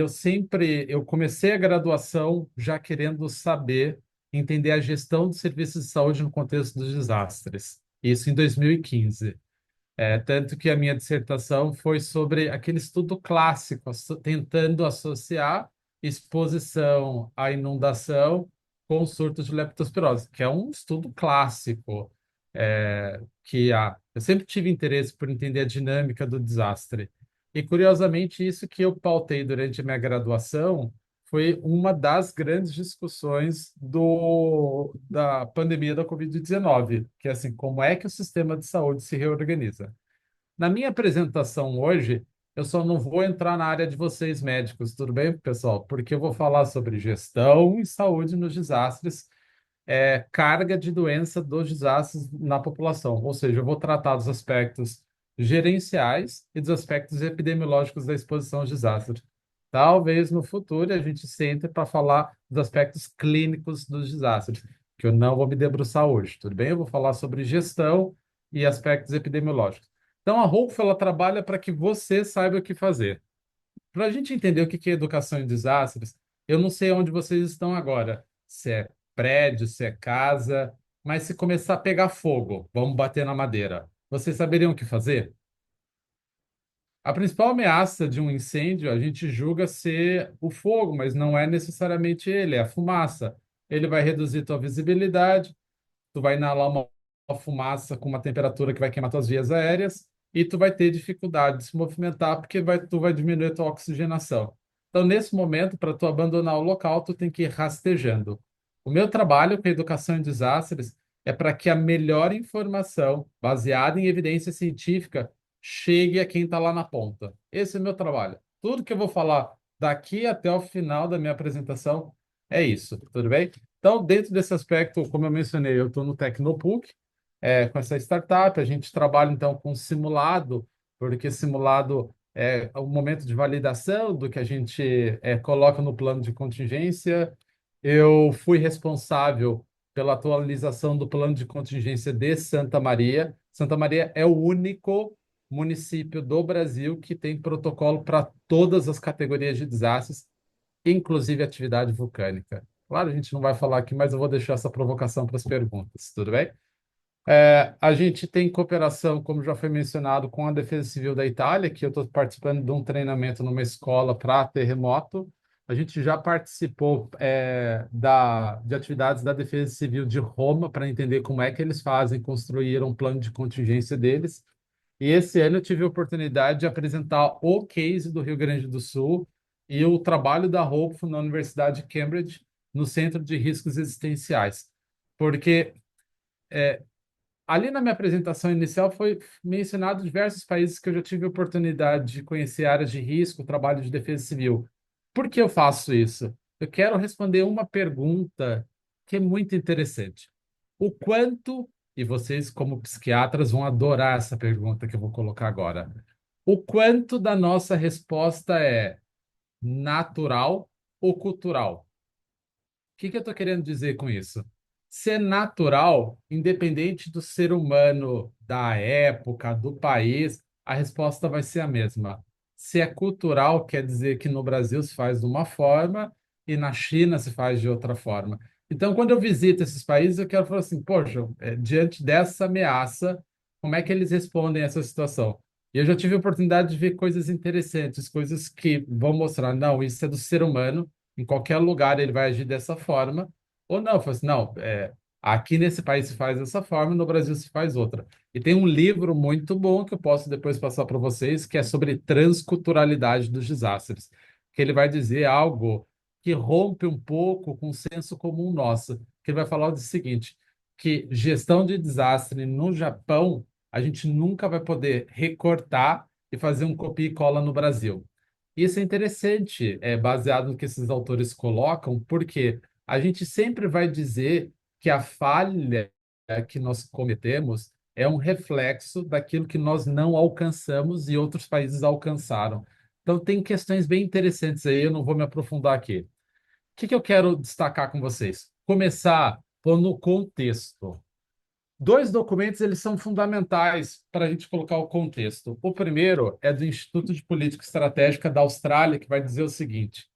eu comecei a graduação já querendo saber, entender a gestão de serviços de saúde no contexto dos desastres. Isso em 2015. Tanto que a minha dissertação foi sobre aquele estudo clássico, tentando associar exposição à inundação com surtos de leptospirose, que é um estudo clássico, eu sempre tive interesse por entender a dinâmica do desastre. E, curiosamente, isso que eu pautei durante a minha graduação foi uma das grandes discussões da pandemia da Covid-19, que é assim, como é que o sistema de saúde se reorganiza. Na minha apresentação hoje, eu só não vou entrar na área de vocês médicos, tudo bem, pessoal? Porque eu vou falar sobre gestão e saúde nos desastres, carga de doença dos desastres na população. Ou seja, eu vou tratar dos aspectos gerenciais e dos aspectos epidemiológicos da exposição aos desastres. Talvez no futuro a gente sente para falar dos aspectos clínicos dos desastres, que eu não vou me debruçar hoje, tudo bem? Eu vou falar sobre gestão e aspectos epidemiológicos. Então, a Rolf, ela trabalha para que você saiba o que fazer. Para a gente entender o que é educação em desastres, eu não sei onde vocês estão agora. se é prédio, se é casa, mas se começar a pegar fogo, vamos bater na madeira. Vocês saberiam o que fazer? A principal ameaça de um incêndio a gente julga ser o fogo, mas não é necessariamente ele, é a fumaça. Ele vai reduzir tua visibilidade, tu vai inalar uma fumaça com uma temperatura que vai queimar tuas vias aéreas e tu vai ter dificuldade de se movimentar porque tu vai diminuir a tua oxigenação. Então, nesse momento, para tu abandonar o local, tu tem que ir rastejando. O meu trabalho com educação em desastres é para que a melhor informação, baseada em evidência científica, chegue a quem está lá na ponta. Esse é o meu trabalho. Tudo que eu vou falar daqui até o final da minha apresentação é isso, tudo bem? Então, dentro desse aspecto, como eu mencionei, eu estou no Tecnopuc, com essa startup. A gente trabalha, então, com simulado, porque simulado é o momento de validação do que a gente coloca no plano de contingência. Eu fui responsável pela atualização do plano de contingência de Santa Maria. Santa Maria é o único município do Brasil que tem protocolo para todas as categorias de desastres, inclusive atividade vulcânica. Claro, a gente não vai falar aqui, mas eu vou deixar essa provocação para as perguntas, tudo bem? A gente tem cooperação, como já foi mencionado, com a Defesa Civil da Itália, que eu estou participando de um treinamento numa escola para terremoto. A gente já participou de atividades da Defesa Civil de Roma para entender como é que eles fazem, construíram um plano de contingência deles. E esse ano eu tive a oportunidade de apresentar o case do Rio Grande do Sul e o trabalho da Hopeful na Universidade de Cambridge, no Centro de Riscos Existenciais. Porque ali na minha apresentação inicial foi mencionado diversos países que eu já tive a oportunidade de conhecer áreas de risco, trabalho de defesa civil. Por que eu faço isso? Eu quero responder uma pergunta que é muito interessante. O quanto, e vocês como psiquiatras vão adorar essa pergunta que eu vou colocar agora, o quanto da nossa resposta é natural ou cultural? Que eu estou querendo dizer com isso? Ser natural, independente do ser humano, da época, do país, a resposta vai ser a mesma. Se é cultural, quer dizer que no Brasil se faz de uma forma e na China se faz de outra forma. Então, quando eu visito esses países, eu quero falar assim, poxa, diante dessa ameaça, como é que eles respondem a essa situação? E eu já tive a oportunidade de ver coisas interessantes, coisas que vão mostrar, não, isso é do ser humano, em qualquer lugar ele vai agir dessa forma, ou não, fala assim, não, aqui nesse país se faz dessa forma, no Brasil se faz outra. E tem um livro muito bom que eu posso depois passar para vocês, que é sobre transculturalidade dos desastres, que ele vai dizer algo que rompe um pouco com o senso comum nosso, que ele vai falar o seguinte, que gestão de desastre no Japão, a gente nunca vai poder recortar e fazer um copia e cola no Brasil. Isso é interessante, baseado no que esses autores colocam, porque a gente sempre vai dizer que a falha que nós cometemos é um reflexo daquilo que nós não alcançamos e outros países alcançaram. Então, tem questões bem interessantes aí, eu não vou me aprofundar aqui. O que eu quero destacar com vocês? Começar no contexto. Dois documentos eles são fundamentais para a gente colocar o contexto. O primeiro é do Instituto de Política Estratégica da Austrália, que vai dizer o seguinte: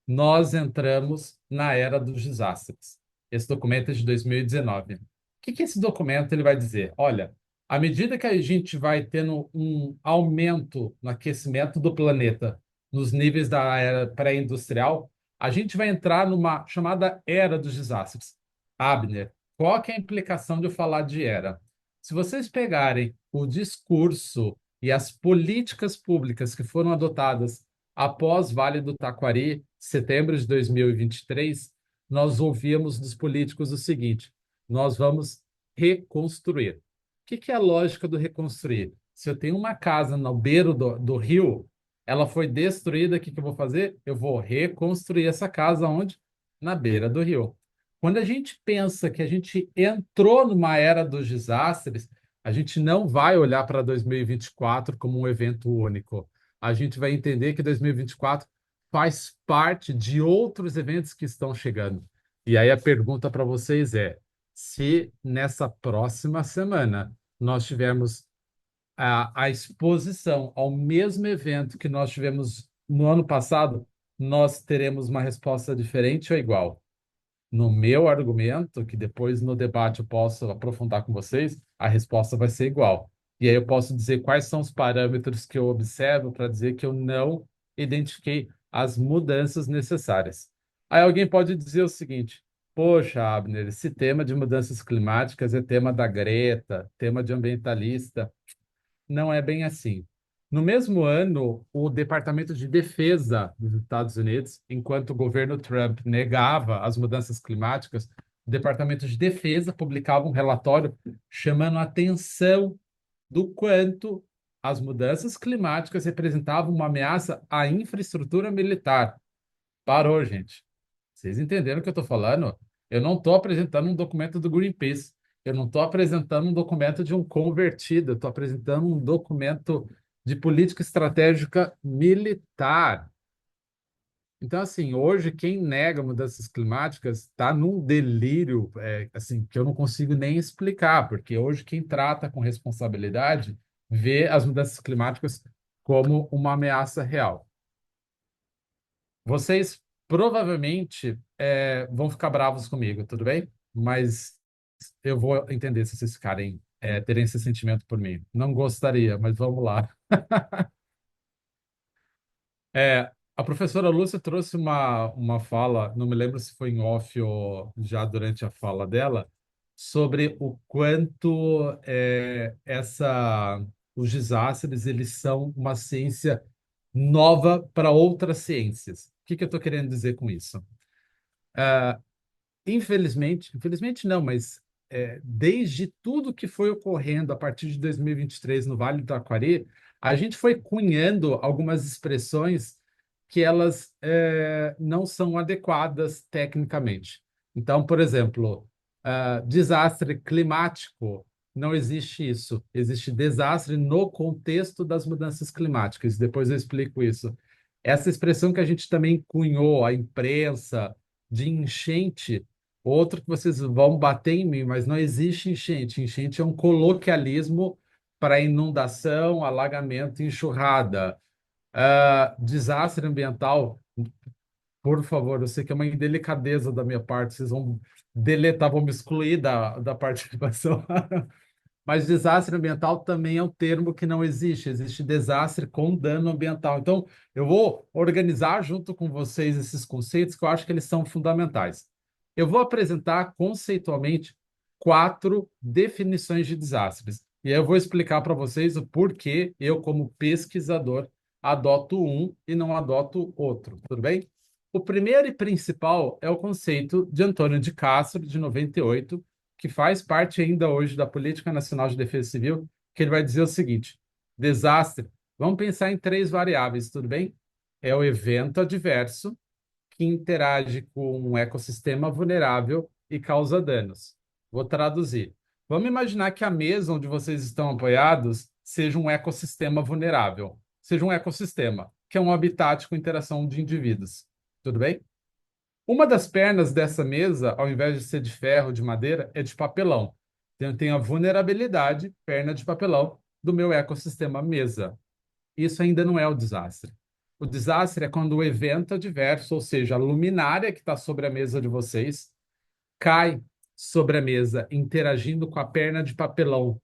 nós entramos na era dos desastres. Esse documento é de 2019. O que esse documento ele vai dizer? Olha, à medida que a gente vai tendo um aumento no aquecimento do planeta, nos níveis da era pré-industrial, a gente vai entrar numa chamada era dos desastres. Abner, qual que é a implicação de eu falar de era? Se vocês pegarem o discurso e as políticas públicas que foram adotadas após Vale do Taquari, setembro de 2023, nós ouvíamos dos políticos o seguinte: nós vamos reconstruir. O que é a lógica do reconstruir? Se eu tenho uma casa no beiro do rio, ela foi destruída, o que eu vou fazer? Eu vou reconstruir essa casa onde? Na beira do rio. Quando a gente pensa que a gente entrou numa era dos desastres, a gente não vai olhar para 2024 como um evento único. A gente vai entender que 2024 faz parte de outros eventos que estão chegando. E aí a pergunta para vocês é: se nessa próxima semana nós tivermos a exposição ao mesmo evento que nós tivemos no ano passado, nós teremos uma resposta diferente ou igual? no meu argumento, que depois no debate eu posso aprofundar com vocês, a resposta vai ser igual. E aí eu posso dizer quais são os parâmetros que eu observo para dizer que eu não identifiquei as mudanças necessárias. Aí alguém pode dizer o seguinte: poxa, Abner, esse tema de mudanças climáticas é tema da Greta, tema de ambientalista. Não é bem assim. No mesmo ano, o Departamento de Defesa dos Estados Unidos, enquanto o governo Trump negava as mudanças climáticas, o Departamento de Defesa publicava um relatório chamando a atenção do quanto as mudanças climáticas representavam uma ameaça à infraestrutura militar. Parou, gente. Vocês entenderam o que eu estou falando? Eu não estou apresentando um documento do Greenpeace. Eu não estou apresentando um documento de um convertido. Eu estou apresentando um documento de política estratégica militar. Então, assim, hoje quem nega mudanças climáticas está num delírio, assim, que eu não consigo nem explicar, porque hoje quem trata com responsabilidade vê as mudanças climáticas como uma ameaça real. Vocês provavelmente vão ficar bravos comigo, tudo bem? Mas eu vou entender se vocês ficarem, terem esse sentimento por mim. Não gostaria, mas vamos lá. A professora Lúcia trouxe uma fala, não me lembro se foi em off ou já durante a fala dela, sobre o quanto os desastres eles são uma ciência nova para outras ciências. O que que eu estou querendo dizer com isso? Infelizmente não, mas desde tudo que foi ocorrendo a partir de 2023 no Vale do Taquari, a gente foi cunhando algumas expressões que elas não são adequadas tecnicamente. Então, por exemplo, desastre climático, não existe isso. Existe desastre no contexto das mudanças climáticas. Depois eu explico isso. Essa expressão que a gente também cunhou, a imprensa, de enchente. Outro que vocês vão bater em mim, mas não existe enchente. Enchente é um coloquialismo para inundação, alagamento e enxurrada. Desastre ambiental, por favor, eu sei que é uma indelicadeza da minha parte, vocês vão deletar, vão me excluir da participação. Mas desastre ambiental também é um termo que não existe. Existe desastre com dano ambiental. Então, eu vou organizar junto com vocês esses conceitos que eu acho que eles são fundamentais. Eu vou apresentar conceitualmente 4 definições de desastres. E aí eu vou explicar para vocês o porquê eu, como pesquisador, adoto um e não adoto outro. Tudo bem? O primeiro e principal é o conceito de Antônio de Castro, de 98, que faz parte ainda hoje da Política Nacional de Defesa Civil, que ele vai dizer o seguinte: desastre, vamos pensar em 3 variáveis, tudo bem? É o evento adverso que interage com um ecossistema vulnerável e causa danos. Vou traduzir. Vamos imaginar que a mesa onde vocês estão apoiados seja um ecossistema vulnerável, seja um ecossistema, que é um habitat com interação de indivíduos. Tudo bem? Uma das pernas dessa mesa, ao invés de ser de ferro, de madeira, é de papelão. Então, eu tenho a vulnerabilidade, perna de papelão, do meu ecossistema mesa. Isso ainda não é o desastre. O desastre é quando o evento adverso, ou seja, a luminária que está sobre a mesa de vocês, cai sobre a mesa, interagindo com a perna de papelão,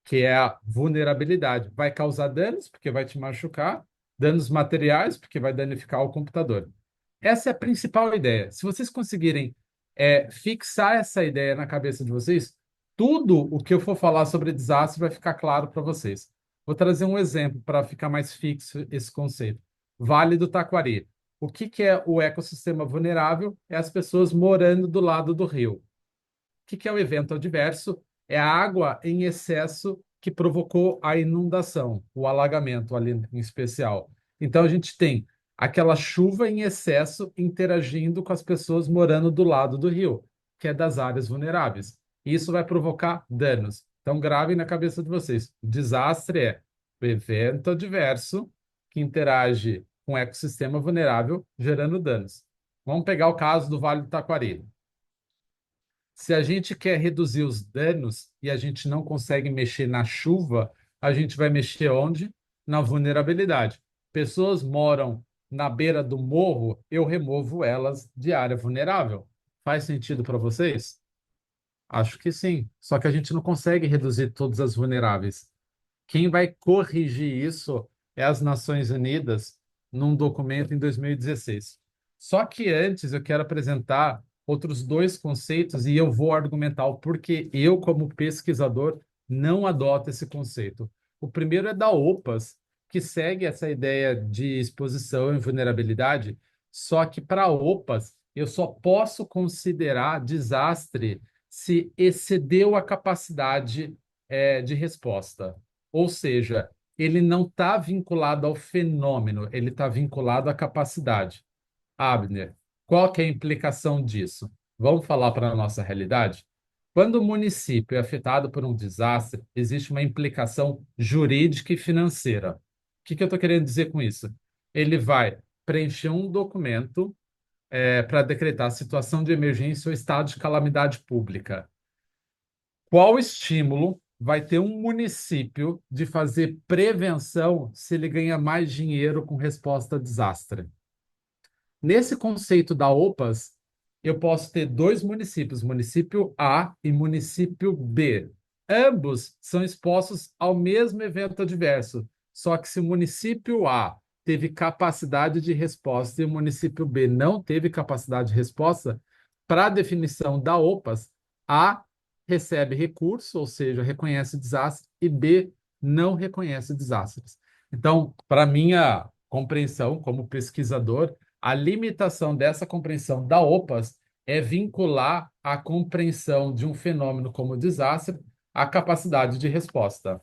que é a vulnerabilidade. Vai causar danos, porque vai te machucar, danos materiais, porque vai danificar o computador. Essa é a principal ideia. Se vocês conseguirem fixar essa ideia na cabeça de vocês, tudo o que eu for falar sobre desastre vai ficar claro para vocês. Vou trazer um exemplo para ficar mais fixo esse conceito. Vale do Taquari. O que que é o ecossistema vulnerável? É as pessoas morando do lado do rio. O que que é o evento adverso? É a água em excesso que provocou a inundação, o alagamento ali em especial. Então a gente tem aquela chuva em excesso interagindo com as pessoas morando do lado do rio, que é das áreas vulneráveis. Isso vai provocar danos. Então gravem na cabeça de vocês. O desastre é o evento adverso que interage com o ecossistema vulnerável, gerando danos. Vamos pegar o caso do Vale do Taquari. Se a gente quer reduzir os danos e a gente não consegue mexer na chuva, a gente vai mexer onde? Na vulnerabilidade. Pessoas moram na beira do morro, eu removo elas de área vulnerável. Faz sentido para vocês? Acho que sim. Só que a gente não consegue reduzir todas as vulneráveis. Quem vai corrigir isso é as Nações Unidas num documento em 2016. Só que antes eu quero apresentar outros dois conceitos e eu vou argumentar o porquê eu, como pesquisador, não adoto esse conceito. O primeiro é da OPAS, que segue essa ideia de exposição e vulnerabilidade, só que para OPAS eu só posso considerar desastre se excedeu a capacidade de resposta. Ou seja, ele não está vinculado ao fenômeno, ele está vinculado à capacidade. Abner, qual que é a implicação disso? Vamos falar para a nossa realidade? Quando o município é afetado por um desastre, existe uma implicação jurídica e financeira. O que eu estou querendo dizer com isso? Ele vai preencher um documento para decretar situação de emergência ou estado de calamidade pública. Qual estímulo vai ter um município de fazer prevenção se ele ganha mais dinheiro com resposta a desastre? Nesse conceito da OPAS, eu posso ter dois municípios, município A e município B. Ambos são expostos ao mesmo evento adverso, só que se o município A teve capacidade de resposta e o município B não teve capacidade de resposta, para a definição da OPAS, A recebe recurso, ou seja, reconhece desastre, e B não reconhece desastres. Então, para minha compreensão como pesquisador, a limitação dessa compreensão da OPAS é vincular a compreensão de um fenômeno como desastre à capacidade de resposta.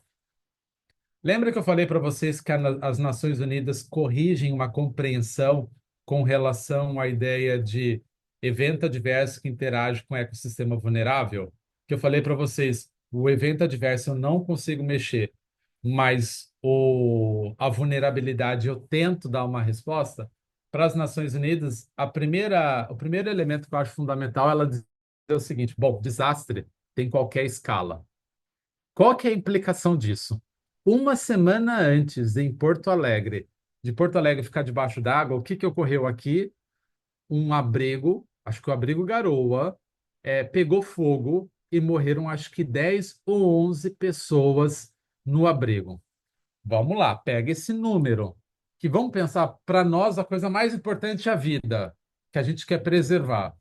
Lembra que eu falei para vocês que as Nações Unidas corrigem uma compreensão com relação à ideia de evento adverso que interage com o ecossistema vulnerável? Que eu falei para vocês, o evento adverso eu não consigo mexer, mas a vulnerabilidade eu tento dar uma resposta. Para as Nações Unidas, o primeiro elemento que eu acho fundamental é ela dizer o seguinte: bom, desastre tem qualquer escala. Qual que é a implicação disso? Uma semana antes, em Porto Alegre, de Porto Alegre ficar debaixo d'água, o que ocorreu aqui? Um abrigo, acho que o abrigo Garoa, pegou fogo e morreram acho que 10 ou 11 pessoas no abrigo. Vamos lá, pega esse número, que vamos pensar, para nós, a coisa mais importante é a vida, que a gente quer preservar.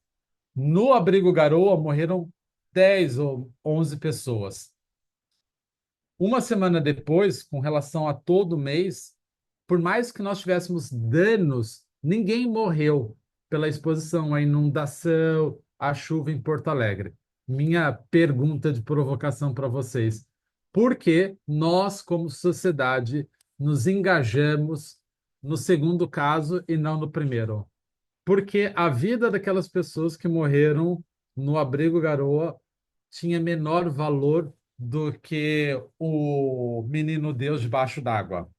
No abrigo Garoa morreram 10 ou 11 pessoas. Uma semana depois, com relação a todo mês, por mais que nós tivéssemos danos, ninguém morreu pela exposição à inundação, à chuva em Porto Alegre. Minha pergunta de provocação para vocês: por que nós, como sociedade, nos engajamos no segundo caso e não no primeiro? Porque a vida daquelas pessoas que morreram no abrigo Garoa tinha menor valor do que o menino Deus debaixo d'água.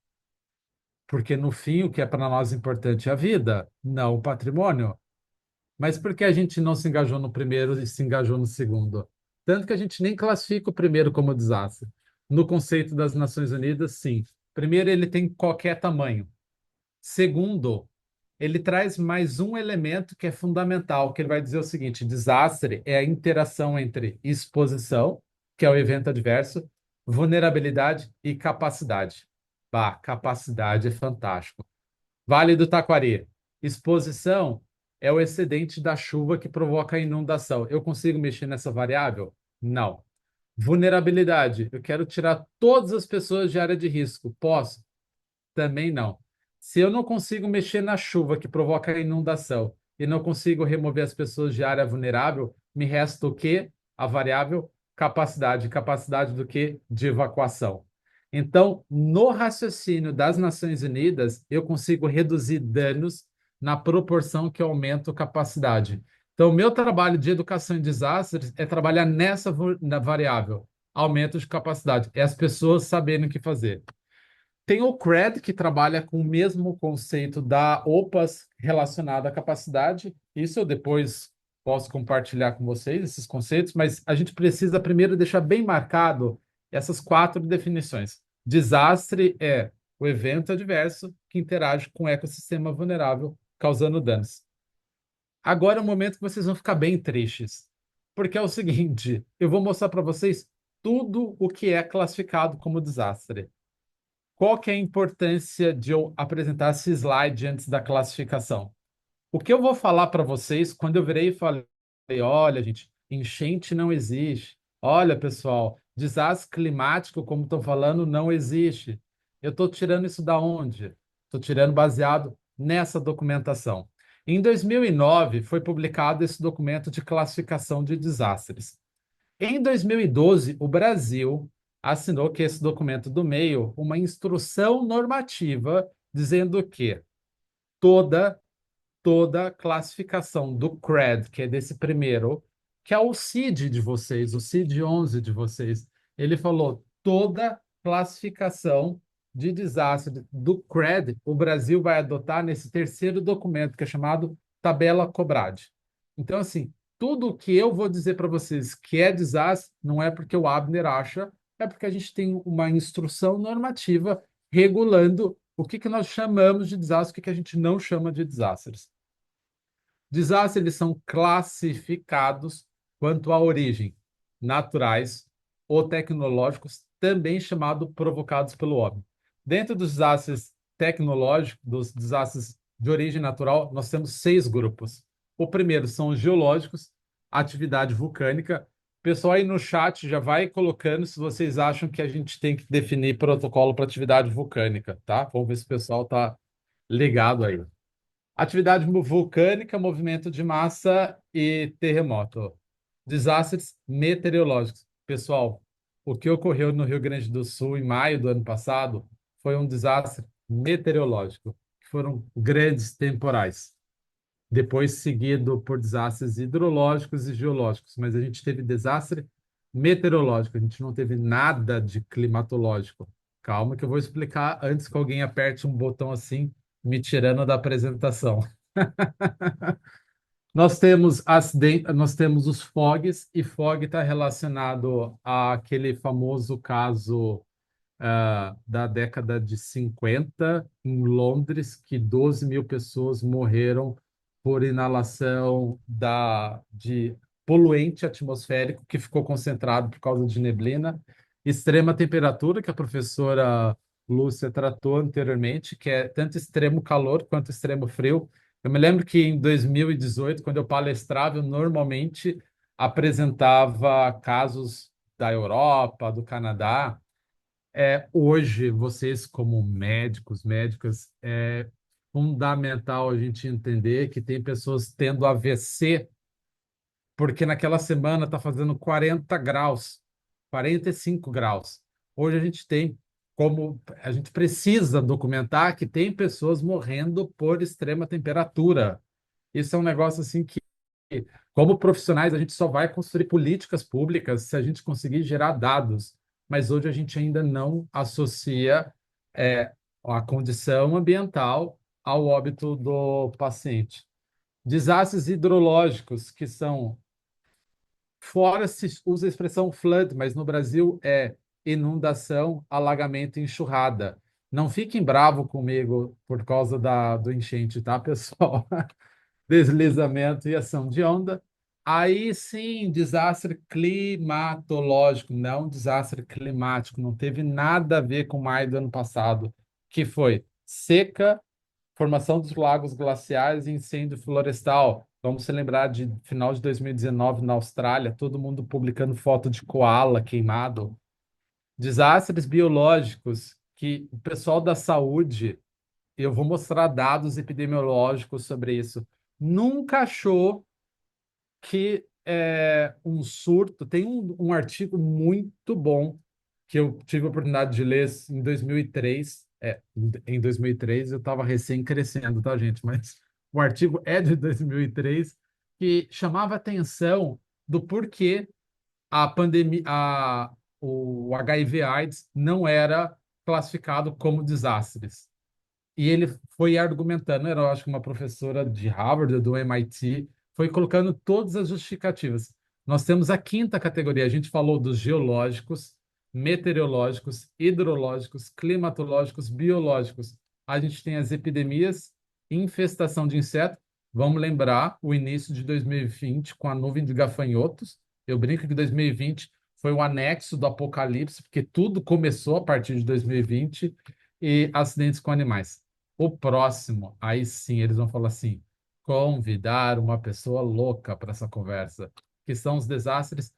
Porque no fim, o que é para nós importante é a vida, não o patrimônio. Mas por que a gente não se engajou no primeiro e se engajou no segundo? Tanto que a gente nem classifica o primeiro como desastre. No conceito das Nações Unidas, sim. Primeiro, ele tem qualquer tamanho. Segundo, ele traz mais um elemento que é fundamental, que ele vai dizer o seguinte: desastre é a interação entre exposição, que é o evento adverso, vulnerabilidade e capacidade. Bah, capacidade é fantástico. Vale do Taquari. Exposição é o excedente da chuva que provoca a inundação. Eu consigo mexer nessa variável? Não. Vulnerabilidade. Eu quero tirar todas as pessoas de área de risco. Posso? Também não. Se eu não consigo mexer na chuva que provoca a inundação e não consigo remover as pessoas de área vulnerável, me resta o quê? A variável capacidade. Capacidade do quê? De evacuação. Então, no raciocínio das Nações Unidas, eu consigo reduzir danos na proporção que eu aumento a capacidade. Então, o meu trabalho de educação em desastres é trabalhar na variável, aumento de capacidade. É as pessoas saberem o que fazer. Tem o CRED, que trabalha com o mesmo conceito da OPAS relacionado à capacidade. Isso eu depois posso compartilhar com vocês, esses conceitos, mas a gente precisa primeiro deixar bem marcado essas quatro definições. Desastre é o evento adverso que interage com o ecossistema vulnerável, causando danos. Agora é o momento que vocês vão ficar bem tristes, porque é o seguinte, eu vou mostrar para vocês tudo o que é classificado como desastre. Qual que é a importância de eu apresentar esse slide antes da classificação? O que eu vou falar para vocês quando eu virei e falei, olha, gente, enchente não existe. Olha, pessoal, desastre climático, como estão falando, não existe. Eu estou tirando isso da onde? Estou tirando baseado nessa documentação. Em 2009, foi publicado esse documento de classificação de desastres. Em 2012, o Brasil assinou que esse documento do meio, uma instrução normativa dizendo que toda toda classificação do CRED, que é desse primeiro, que é o CID de vocês, o CID 11 de vocês. Ele falou toda classificação de desastre do CRED, o Brasil vai adotar nesse terceiro documento, que é chamado Tabela COBRAD. Então, assim, tudo o que eu vou dizer para vocês que é desastre, não é porque o Abner acha, é porque a gente tem uma instrução normativa regulando o que nós chamamos de desastre, o que a gente não chama de desastres. Desastres eles são classificados quanto à origem, naturais ou tecnológicos, também chamados provocados pelo homem. Dentro dos desastres tecnológicos, dos desastres de origem natural, nós temos 6 grupos. O primeiro são os geológicos, atividade vulcânica. O pessoal aí no chat já vai colocando se vocês acham que a gente tem que definir protocolo para atividade vulcânica, tá? Vamos ver se o pessoal está ligado aí. Atividade vulcânica, movimento de massa e terremoto. Desastres meteorológicos. Pessoal, o que ocorreu no Rio Grande do Sul em maio do ano passado foi um desastre meteorológico, que foram grandes temporais. Depois seguido por desastres hidrológicos e geológicos, mas a gente teve desastre meteorológico, a gente não teve nada de climatológico. Calma que eu vou explicar antes que alguém aperte um botão assim, me tirando da apresentação. Nós temos os fogs, e fog está relacionado àquele famoso caso da década de 50, em Londres, que 12 mil pessoas morreram por inalação de poluente atmosférico que ficou concentrado por causa de neblina, extrema temperatura, que a professora Lúcia tratou anteriormente, que é tanto extremo calor quanto extremo frio. Eu me lembro que em 2018, quando eu palestrava, eu normalmente apresentava casos da Europa, do Canadá. Hoje, vocês como médicos, médicas, é fundamental a gente entender que tem pessoas tendo AVC porque naquela semana está fazendo 40 graus, 45 graus. Hoje a gente tem como a gente precisa documentar que tem pessoas morrendo por extrema temperatura. Isso é um negócio assim que, como profissionais, a gente só vai construir políticas públicas se a gente conseguir gerar dados. Mas hoje a gente ainda não associa a condição ambiental ao óbito do paciente. Desastres hidrológicos, que são, fora se usa a expressão flood, mas no Brasil é inundação, alagamento e enxurrada. Não fiquem bravo comigo por causa do enchente, tá, pessoal? Deslizamento e ação de onda. Aí sim, desastre climatológico, não desastre climático. Não teve nada a ver com maio do ano passado, que foi seca, formação dos lagos glaciais e incêndio florestal. Vamos se lembrar de final de 2019 na Austrália, todo mundo publicando foto de koala queimado. Desastres biológicos, que o pessoal da saúde, eu vou mostrar dados epidemiológicos sobre isso, nunca achou que um surto. Tem um artigo muito bom que eu tive a oportunidade de ler em 2003. Em 2003 eu estava recém crescendo, tá, gente? Mas o artigo é de 2003, que chamava atenção do porquê a pandemia, o HIV/AIDS não era classificado como desastres. E ele foi argumentando, era, eu acho que uma professora de Harvard, do MIT, foi colocando todas as justificativas. Nós temos a quinta categoria, a gente falou dos geológicos, meteorológicos, hidrológicos, climatológicos, biológicos. A gente tem as epidemias, infestação de insetos, Vamos lembrar o início de 2020 com a nuvem de gafanhotos. Eu brinco que 2020 foi o anexo do apocalipse, porque tudo começou a partir de 2020 e acidentes com animais. O próximo, aí sim, eles vão falar assim: convidar uma pessoa louca para essa conversa, que são os desastres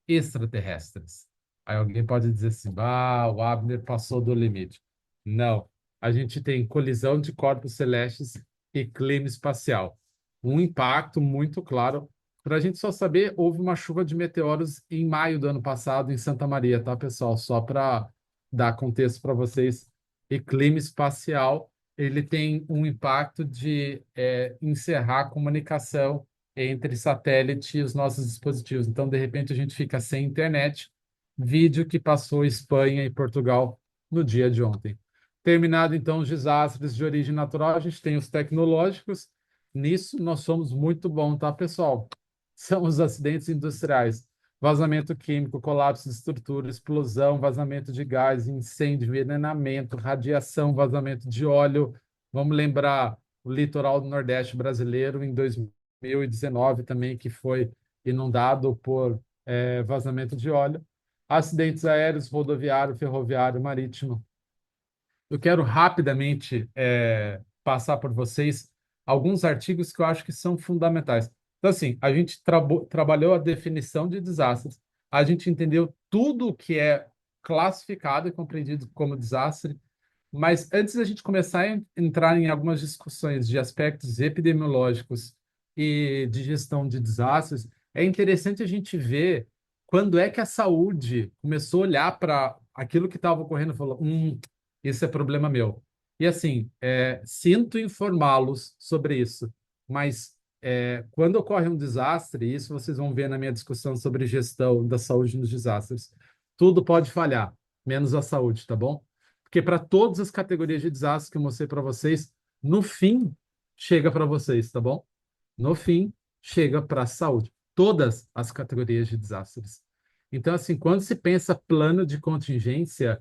extraterrestres. Aí alguém pode dizer assim: ah, o Abner passou do limite. Não, a gente tem colisão de corpos celestes e clima espacial. Um impacto muito claro. Para a gente só saber, houve uma chuva de meteoros em maio do ano passado em Santa Maria, tá, pessoal? Só para dar contexto para vocês. E clima espacial, ele tem um impacto de encerrar a comunicação entre satélite e os nossos dispositivos. Então, de repente, a gente fica sem internet. Vídeo que passou Espanha e Portugal no dia de ontem. Terminado, então, os desastres de origem natural, a gente tem os tecnológicos. Nisso, nós somos muito bons, tá, pessoal? São os acidentes industriais. Vazamento químico, colapso de estrutura, explosão, vazamento de gás, incêndio, envenenamento, radiação, vazamento de óleo. Vamos lembrar o litoral do Nordeste brasileiro em 2019 também, que foi inundado por vazamento de óleo. Acidentes aéreos, rodoviário, ferroviário, marítimo. Eu quero rapidamente passar por vocês alguns artigos que eu acho que são fundamentais. Então, assim, a gente trabalhou a definição de desastres, a gente entendeu tudo o que é classificado e compreendido como desastre, mas antes da gente começar a entrar em algumas discussões de aspectos epidemiológicos e de gestão de desastres, é interessante a gente ver quando é que a saúde começou a olhar para aquilo que estava ocorrendo e falou: isso é problema meu. E assim, sinto informá-los sobre isso, mas quando ocorre um desastre, isso vocês vão ver na minha discussão sobre gestão da saúde nos desastres, tudo pode falhar, menos a saúde, tá bom? Porque para todas as categorias de desastres que eu mostrei para vocês, no fim, chega para vocês, tá bom? No fim, chega para a saúde. Todas as categorias de desastres. Então, assim, quando se pensa plano de contingência,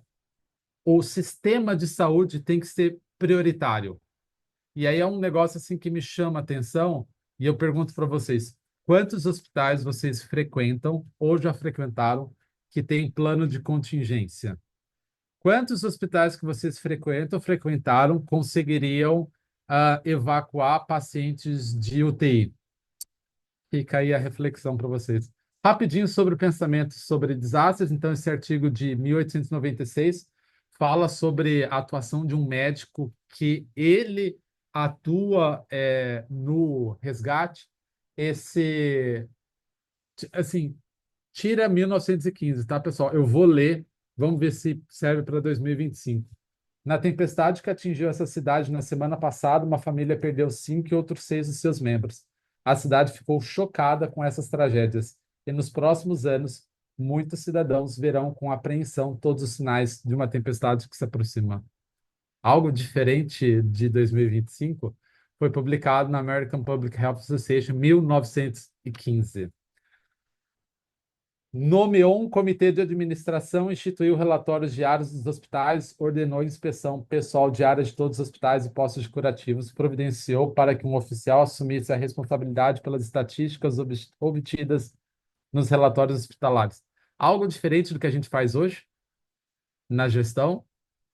o sistema de saúde tem que ser prioritário. E aí é um negócio assim que me chama a atenção, e eu pergunto para vocês: quantos hospitais vocês frequentam ou já frequentaram que tem plano de contingência? Quantos hospitais que vocês frequentam ou frequentaram conseguiriam evacuar pacientes de UTI? Fica aí a reflexão para vocês. Rapidinho sobre o pensamento sobre desastres. Então, esse artigo de 1896 fala sobre a atuação de um médico que ele atua no resgate. Esse, assim, tira 1915, tá, pessoal? Eu vou ler, vamos ver se serve para 2025. Na tempestade que atingiu essa cidade na semana passada, uma família perdeu 5 e outros 6 de seus membros. A cidade ficou chocada com essas tragédias e nos próximos anos, muitos cidadãos verão com apreensão todos os sinais de uma tempestade que se aproxima. Algo diferente de 2025 foi publicado na American Public Health Association em 1915. Nomeou um comitê de administração, instituiu relatórios diários dos hospitais, ordenou inspeção pessoal diária de todos os hospitais e postos de curativos, providenciou para que um oficial assumisse a responsabilidade pelas estatísticas obtidas nos relatórios hospitalares. Algo diferente do que a gente faz hoje na gestão,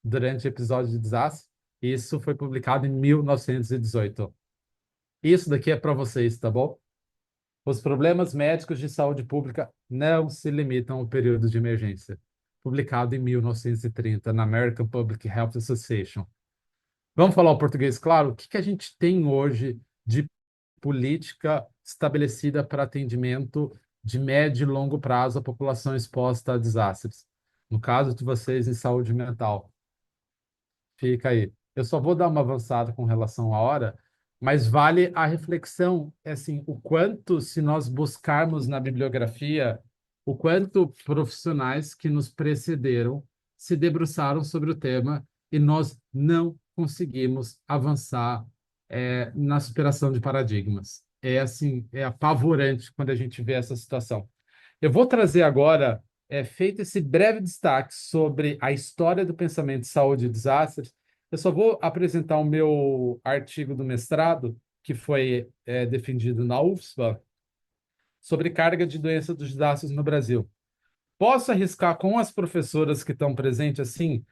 durante episódios de desastre. Isso foi publicado em 1918. Isso daqui é para vocês, tá bom? Os problemas médicos de saúde pública não se limitam ao período de emergência. Publicado em 1930 na American Public Health Association. Vamos falar o português, claro? O que a gente tem hoje de política estabelecida para atendimento de médio e longo prazo à população exposta a desastres? No caso de vocês em saúde mental. Fica aí. Eu só vou dar uma avançada com relação à hora, mas vale a reflexão, assim, o quanto, se nós buscarmos na bibliografia, o quanto profissionais que nos precederam se debruçaram sobre o tema e nós não conseguimos avançar na superação de paradigmas. É assim, é apavorante quando a gente vê essa situação. Eu vou trazer agora, feito esse breve destaque sobre a história do pensamento de saúde e desastres, eu só vou apresentar o meu artigo do mestrado, que foi defendido na UFSPA sobre carga de doença dos desastres no Brasil. Posso arriscar com as professoras que estão presentes assim,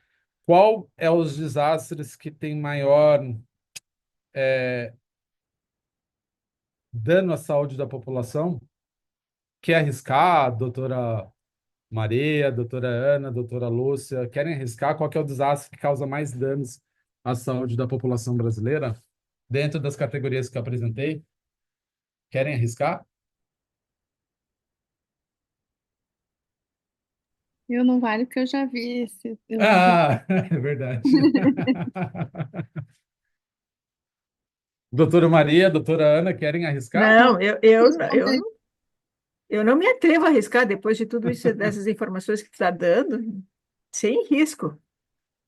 qual é os desastres que têm maior dano à saúde da população? Quer arriscar, doutora Maria, doutora Ana, doutora Lúcia? Querem arriscar qual que é o desastre que causa mais danos à saúde da população brasileira? Dentro das categorias que eu apresentei? Querem arriscar? Eu não vale porque eu já vi eu já vi. Ah, é verdade. Doutora Maria, doutora Ana, querem arriscar? Não, Principalmente. eu não me atrevo a arriscar depois de tudo isso, dessas informações que tu está dando, sem risco.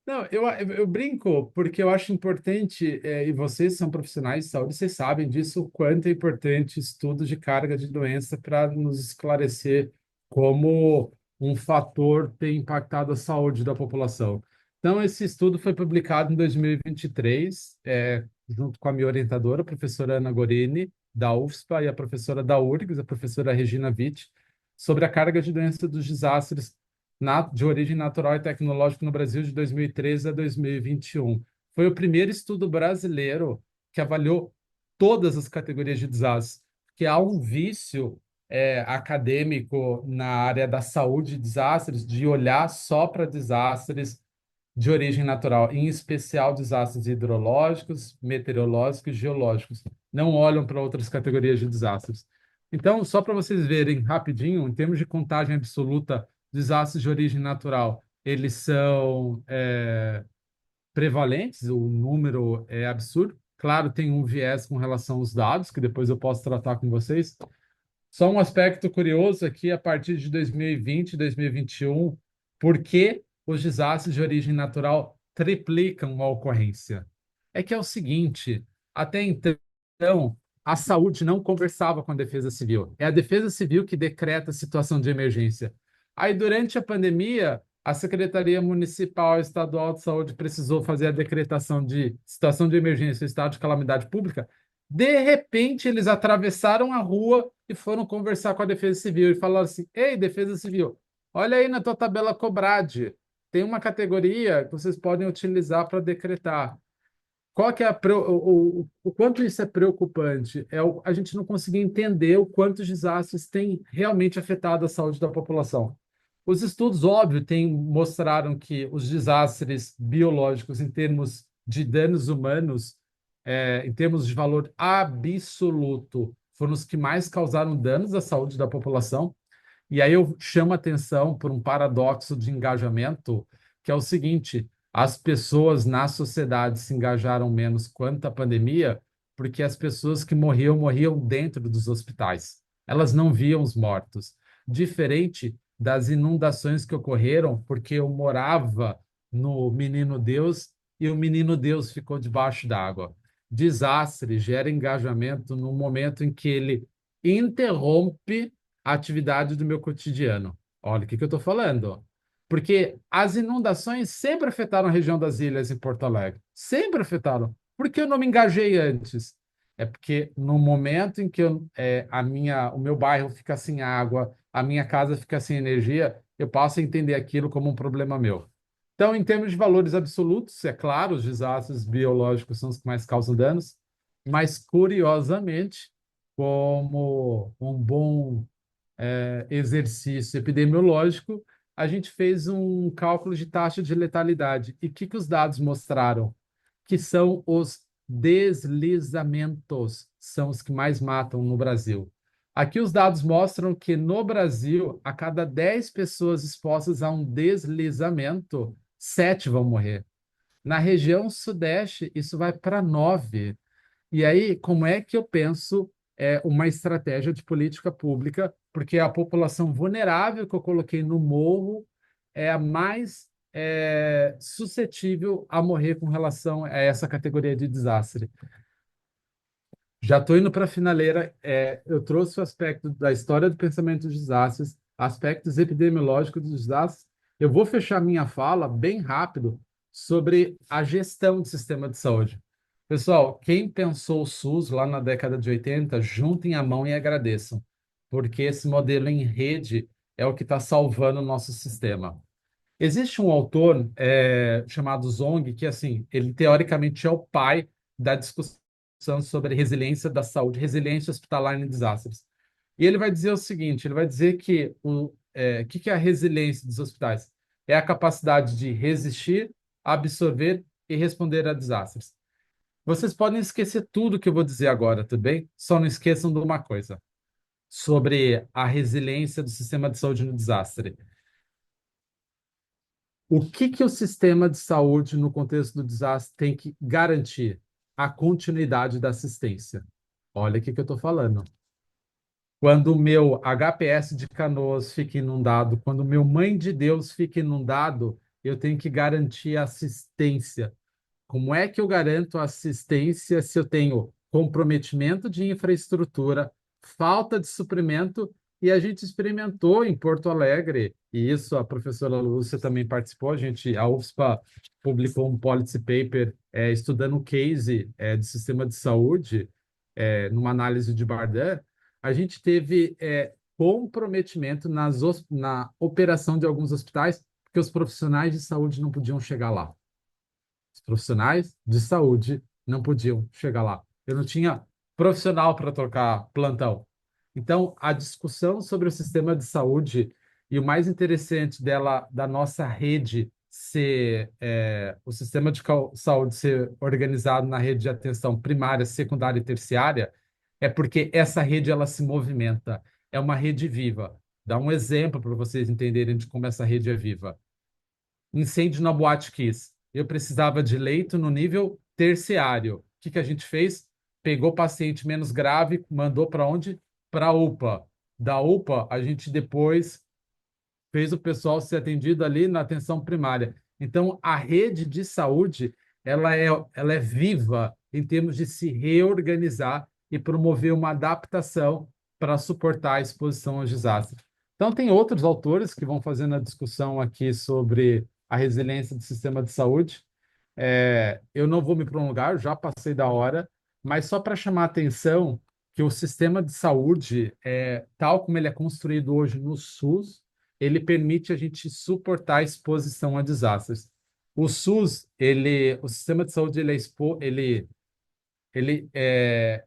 Não, eu brinco porque eu acho importante, e vocês são profissionais de saúde, vocês sabem disso, o quanto é importante estudo de carga de doença para nos esclarecer como um fator tem impactado a saúde da população. Então, esse estudo foi publicado em 2023, junto com a minha orientadora, a professora Ana Gorini, da UFSPA, e a professora da URGS, a professora Regina Witt, sobre a carga de doença dos desastres de origem natural e tecnológica no Brasil de 2013 a 2021. Foi o primeiro estudo brasileiro que avaliou todas as categorias de desastres, que há um vício acadêmico na área da saúde e desastres de olhar só para desastres de origem natural, em especial desastres hidrológicos, meteorológicos e geológicos. Não olham para outras categorias de desastres. Então, só para vocês verem rapidinho, em termos de contagem absoluta, desastres de origem natural, eles são prevalentes, o número é absurdo. Claro, tem um viés com relação aos dados, que depois eu posso tratar com vocês. Só um aspecto curioso aqui, a partir de 2020, 2021, por que os desastres de origem natural triplicam a ocorrência? É que é o seguinte, até então, a saúde não conversava com a Defesa Civil. É a Defesa Civil que decreta a situação de emergência. Aí, durante a pandemia, a Secretaria Municipal e Estadual de Saúde precisou fazer a decretação de situação de emergência, estado de calamidade pública. De repente, eles atravessaram a rua e foram conversar com a Defesa Civil e falaram assim: Ei, Defesa Civil, olha aí na tua tabela Cobrade, tem uma categoria que vocês podem utilizar para decretar. Qual que é o quanto isso é preocupante? A gente não conseguir entender o quanto os desastres têm realmente afetado a saúde da população. Os estudos, óbvio, mostraram que os desastres biológicos, em termos de danos humanos, em termos de valor absoluto, foram os que mais causaram danos à saúde da população. E aí eu chamo a atenção por um paradoxo de engajamento, que é o seguinte: as pessoas na sociedade se engajaram menos quanto à pandemia, porque as pessoas que morriam, morriam dentro dos hospitais. Elas não viam os mortos. Diferente das inundações que ocorreram, porque eu morava no Menino Deus e o Menino Deus ficou debaixo d'água. Desastre gera engajamento no momento em que ele interrompe a atividade do meu cotidiano. Olha o que eu estou falando. Porque as inundações sempre afetaram a região das ilhas em Porto Alegre. Sempre afetaram. Por que eu não me engajei antes? É porque no momento em que o meu bairro fica sem água, a minha casa fica sem energia, eu passo a entender aquilo como um problema meu. Então, em termos de valores absolutos, é claro, os desastres biológicos são os que mais causam danos, mas curiosamente, como um bom exercício epidemiológico, a gente fez um cálculo de taxa de letalidade. E o que os dados mostraram? Que são os deslizamentos, são os que mais matam no Brasil. Aqui os dados mostram que no Brasil, a cada 10 pessoas expostas a um deslizamento, 7 vão morrer. Na região sudeste, isso vai para 9. E aí, como é que eu penso uma estratégia de política pública? Porque a população vulnerável que eu coloquei no morro é a mais suscetível a morrer com relação a essa categoria de desastre. Já estou indo para a finaleira. Eu trouxe o aspecto da história do pensamento dos desastres, aspectos epidemiológicos dos desastres. Eu vou fechar minha fala bem rápido sobre a gestão do sistema de saúde. Pessoal, quem pensou o SUS lá na década de 80, juntem a mão e agradeçam, porque esse modelo em rede é o que está salvando o nosso sistema. Existe um autor chamado Zong, que assim, ele teoricamente é o pai da discussão sobre resiliência da saúde, resiliência hospitalar em desastres. E ele vai dizer o seguinte, ele vai dizer que que é a resiliência dos hospitais? É a capacidade de resistir, absorver e responder a desastres. Vocês podem esquecer tudo que eu vou dizer agora, tudo bem? Só não esqueçam de uma coisa, sobre a resiliência do sistema de saúde no desastre. O que o sistema de saúde, no contexto do desastre, tem que garantir? A continuidade da assistência. Olha o que eu estou falando. Quando o meu HPS de Canoas fica inundado, quando o meu Mãe de Deus fica inundado, eu tenho que garantir assistência. Como é que eu garanto assistência se eu tenho comprometimento de infraestrutura, falta de suprimento? E a gente experimentou em Porto Alegre, e isso a professora Lúcia também participou, a UFSPA publicou um policy paper estudando o case de sistema de saúde, numa análise de Bardan. A gente teve comprometimento na operação de alguns hospitais, porque os profissionais de saúde não podiam chegar lá. Os profissionais de saúde não podiam chegar lá. Eu não tinha profissional para tocar plantão. Então, a discussão sobre o sistema de saúde e o mais interessante dela, da nossa rede ser, o sistema de saúde ser organizado na rede de atenção primária, secundária e terciária, é porque essa rede ela se movimenta. É uma rede viva. Dá um exemplo para vocês entenderem de como essa rede é viva. Incêndio na Boate Kiss. Eu precisava de leito no nível terciário. O que a gente fez? Pegou o paciente menos grave, mandou para onde? Para a UPA. Da UPA, a gente depois fez o pessoal ser atendido ali na atenção primária. Então, a rede de saúde, ela é viva em termos de se reorganizar e promover uma adaptação para suportar a exposição aos desastres. Então, tem outros autores que vão fazendo a discussão aqui sobre a resiliência do sistema de saúde. Eu não vou me prolongar, eu já passei da hora, mas só para chamar a atenção que o sistema de saúde, tal como ele é construído hoje no SUS, ele permite a gente suportar a exposição a desastres. O SUS, o sistema de saúde, ele, é,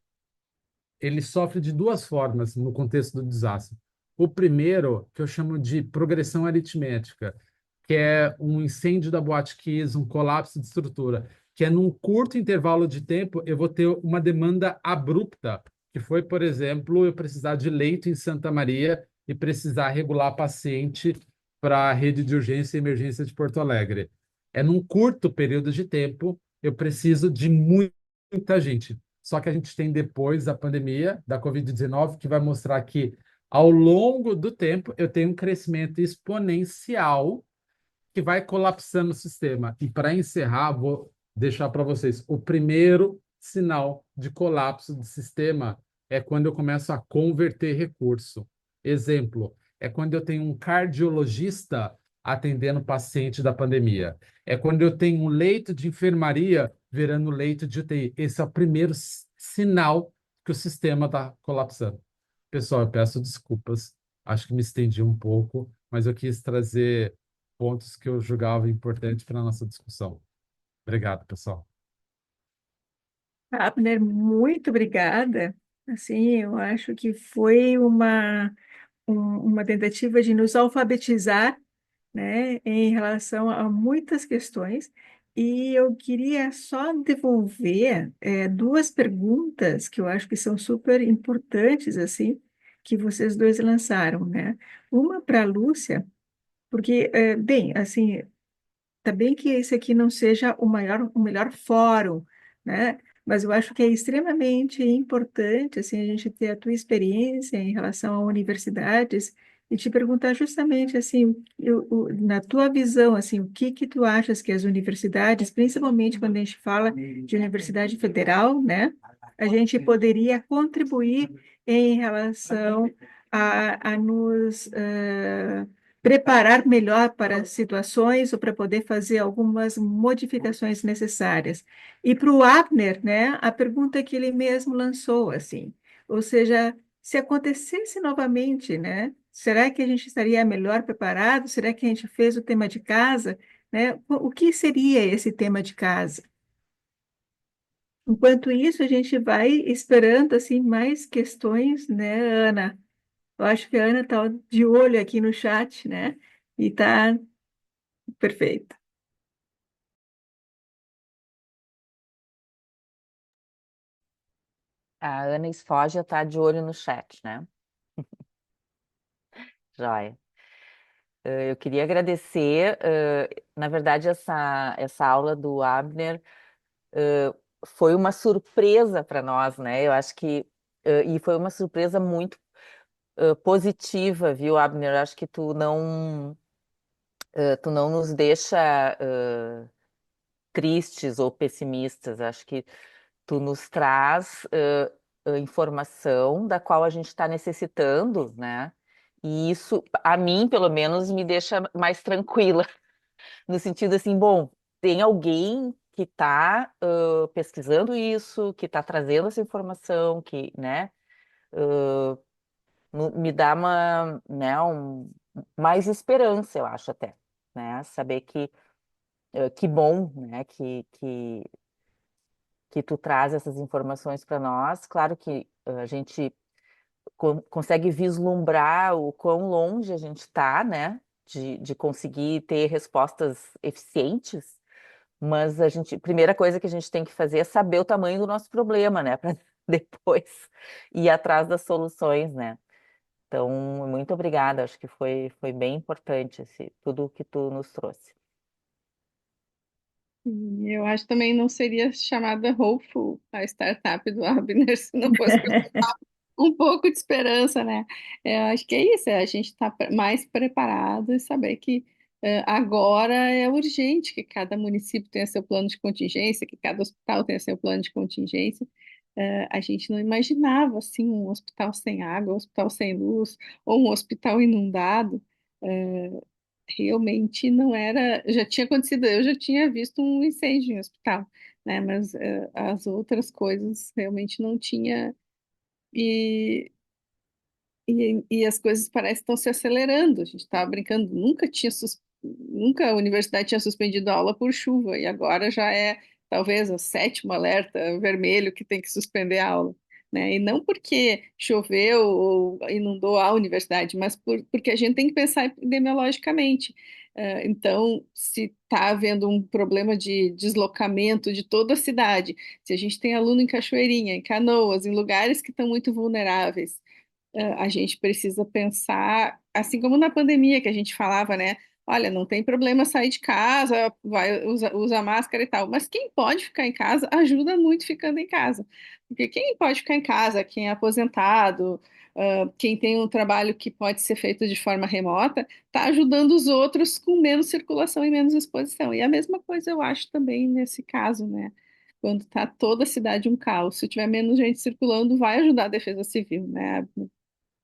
ele sofre de duas formas no contexto do desastre. O primeiro, que eu chamo de progressão aritmética, que é um incêndio da Boate Kiss, um colapso de estrutura, que é num curto intervalo de tempo eu vou ter uma demanda abrupta, que foi, por exemplo, eu precisar de leito em Santa Maria e precisar regular paciente para a rede de urgência e emergência de Porto Alegre. É num curto período de tempo, eu preciso de muita gente. Só que a gente tem depois a pandemia da Covid-19, que vai mostrar que, ao longo do tempo, eu tenho um crescimento exponencial que vai colapsando o sistema. E para encerrar, vou deixar para vocês o primeiro sinal de colapso do sistema é quando eu começo a converter recurso. Exemplo, é quando eu tenho um cardiologista atendendo paciente da pandemia. É quando eu tenho um leito de enfermaria virando leito de UTI. Esse é o primeiro sinal que o sistema está colapsando. Pessoal, eu peço desculpas. Acho que me estendi um pouco, mas eu quis trazer pontos que eu julgava importantes para a nossa discussão. Obrigado, pessoal. Abner, muito obrigada. Assim, eu acho que foi uma tentativa de nos alfabetizar, né, em relação a muitas questões. E eu queria só devolver duas perguntas que eu acho que são super importantes, assim, que vocês dois lançaram, né? Uma para a Lúcia, porque, bem, assim, tá bem que esse aqui não seja o melhor fórum, né? Mas eu acho que é extremamente importante assim, a gente ter a tua experiência em relação a universidades e te perguntar justamente assim, na tua visão, assim, o que que tu achas que as universidades, principalmente quando a gente fala de universidade federal, né? A gente poderia contribuir em relação a nos preparar melhor para as situações ou para poder fazer algumas modificações necessárias. E para o Abner, né, a pergunta que ele mesmo lançou, assim, ou seja, se acontecesse novamente, né, será que a gente estaria melhor preparado? Será que a gente fez o tema de casa? Né? O que seria esse tema de casa? Enquanto isso, a gente vai esperando assim mais questões, né, Ana? Eu acho que a Ana está de olho aqui no chat, né? E está perfeito. A Ana Esfogia está de olho no chat, né? Joia. Eu queria agradecer, na verdade, essa aula do Abner foi uma surpresa para nós, né? Eu acho que, e foi uma surpresa muito positiva, viu, Abner? Eu acho que tu não nos deixa tristes ou pessimistas. Acho que tu nos traz informação da qual a gente está necessitando, né? E isso, a mim, pelo menos, me deixa mais tranquila, no sentido assim, bom, tem alguém que está pesquisando isso, que está trazendo essa informação, que, né, me dá mais esperança, eu acho até, né? Saber que bom, né, que tu traz essas informações para nós. Claro que a gente consegue vislumbrar o quão longe a gente está, né, de conseguir ter respostas eficientes, mas primeira coisa que a gente tem que fazer é saber o tamanho do nosso problema, né, para depois ir atrás das soluções, né? Então, muito obrigada, acho que foi bem importante tudo que tu nos trouxe. Eu acho que também não seria chamada Hopeful a startup do Abner se não fosse um pouco de esperança, né? Eu acho que é isso, é a gente estar mais preparado e saber que agora é urgente que cada município tenha seu plano de contingência, que cada hospital tenha seu plano de contingência. A gente não imaginava assim um hospital sem água, um hospital sem luz, ou um hospital inundado. Realmente não era, já tinha acontecido, eu já tinha visto um incêndio em hospital, né? Mas as outras coisas realmente não tinha. E e as coisas parecem que estão se acelerando. A gente estava brincando, nunca a universidade tinha suspendido a aula por chuva, e agora já é talvez o sétimo alerta vermelho que tem que suspender a aula. Né? E não porque choveu ou inundou a universidade, mas porque a gente tem que pensar epidemiologicamente. Então, se está havendo um problema de deslocamento de toda a cidade, se a gente tem aluno em Cachoeirinha, em Canoas, em lugares que estão muito vulneráveis, a gente precisa pensar, assim como na pandemia que a gente falava, né? Olha, não tem problema sair de casa, usa máscara e tal, mas quem pode ficar em casa ajuda muito ficando em casa. Porque quem pode ficar em casa, quem é aposentado, quem tem um trabalho que pode ser feito de forma remota, está ajudando os outros com menos circulação e menos exposição. E a mesma coisa eu acho também nesse caso, né? Quando está toda a cidade um caos, se tiver menos gente circulando, vai ajudar a Defesa Civil, né?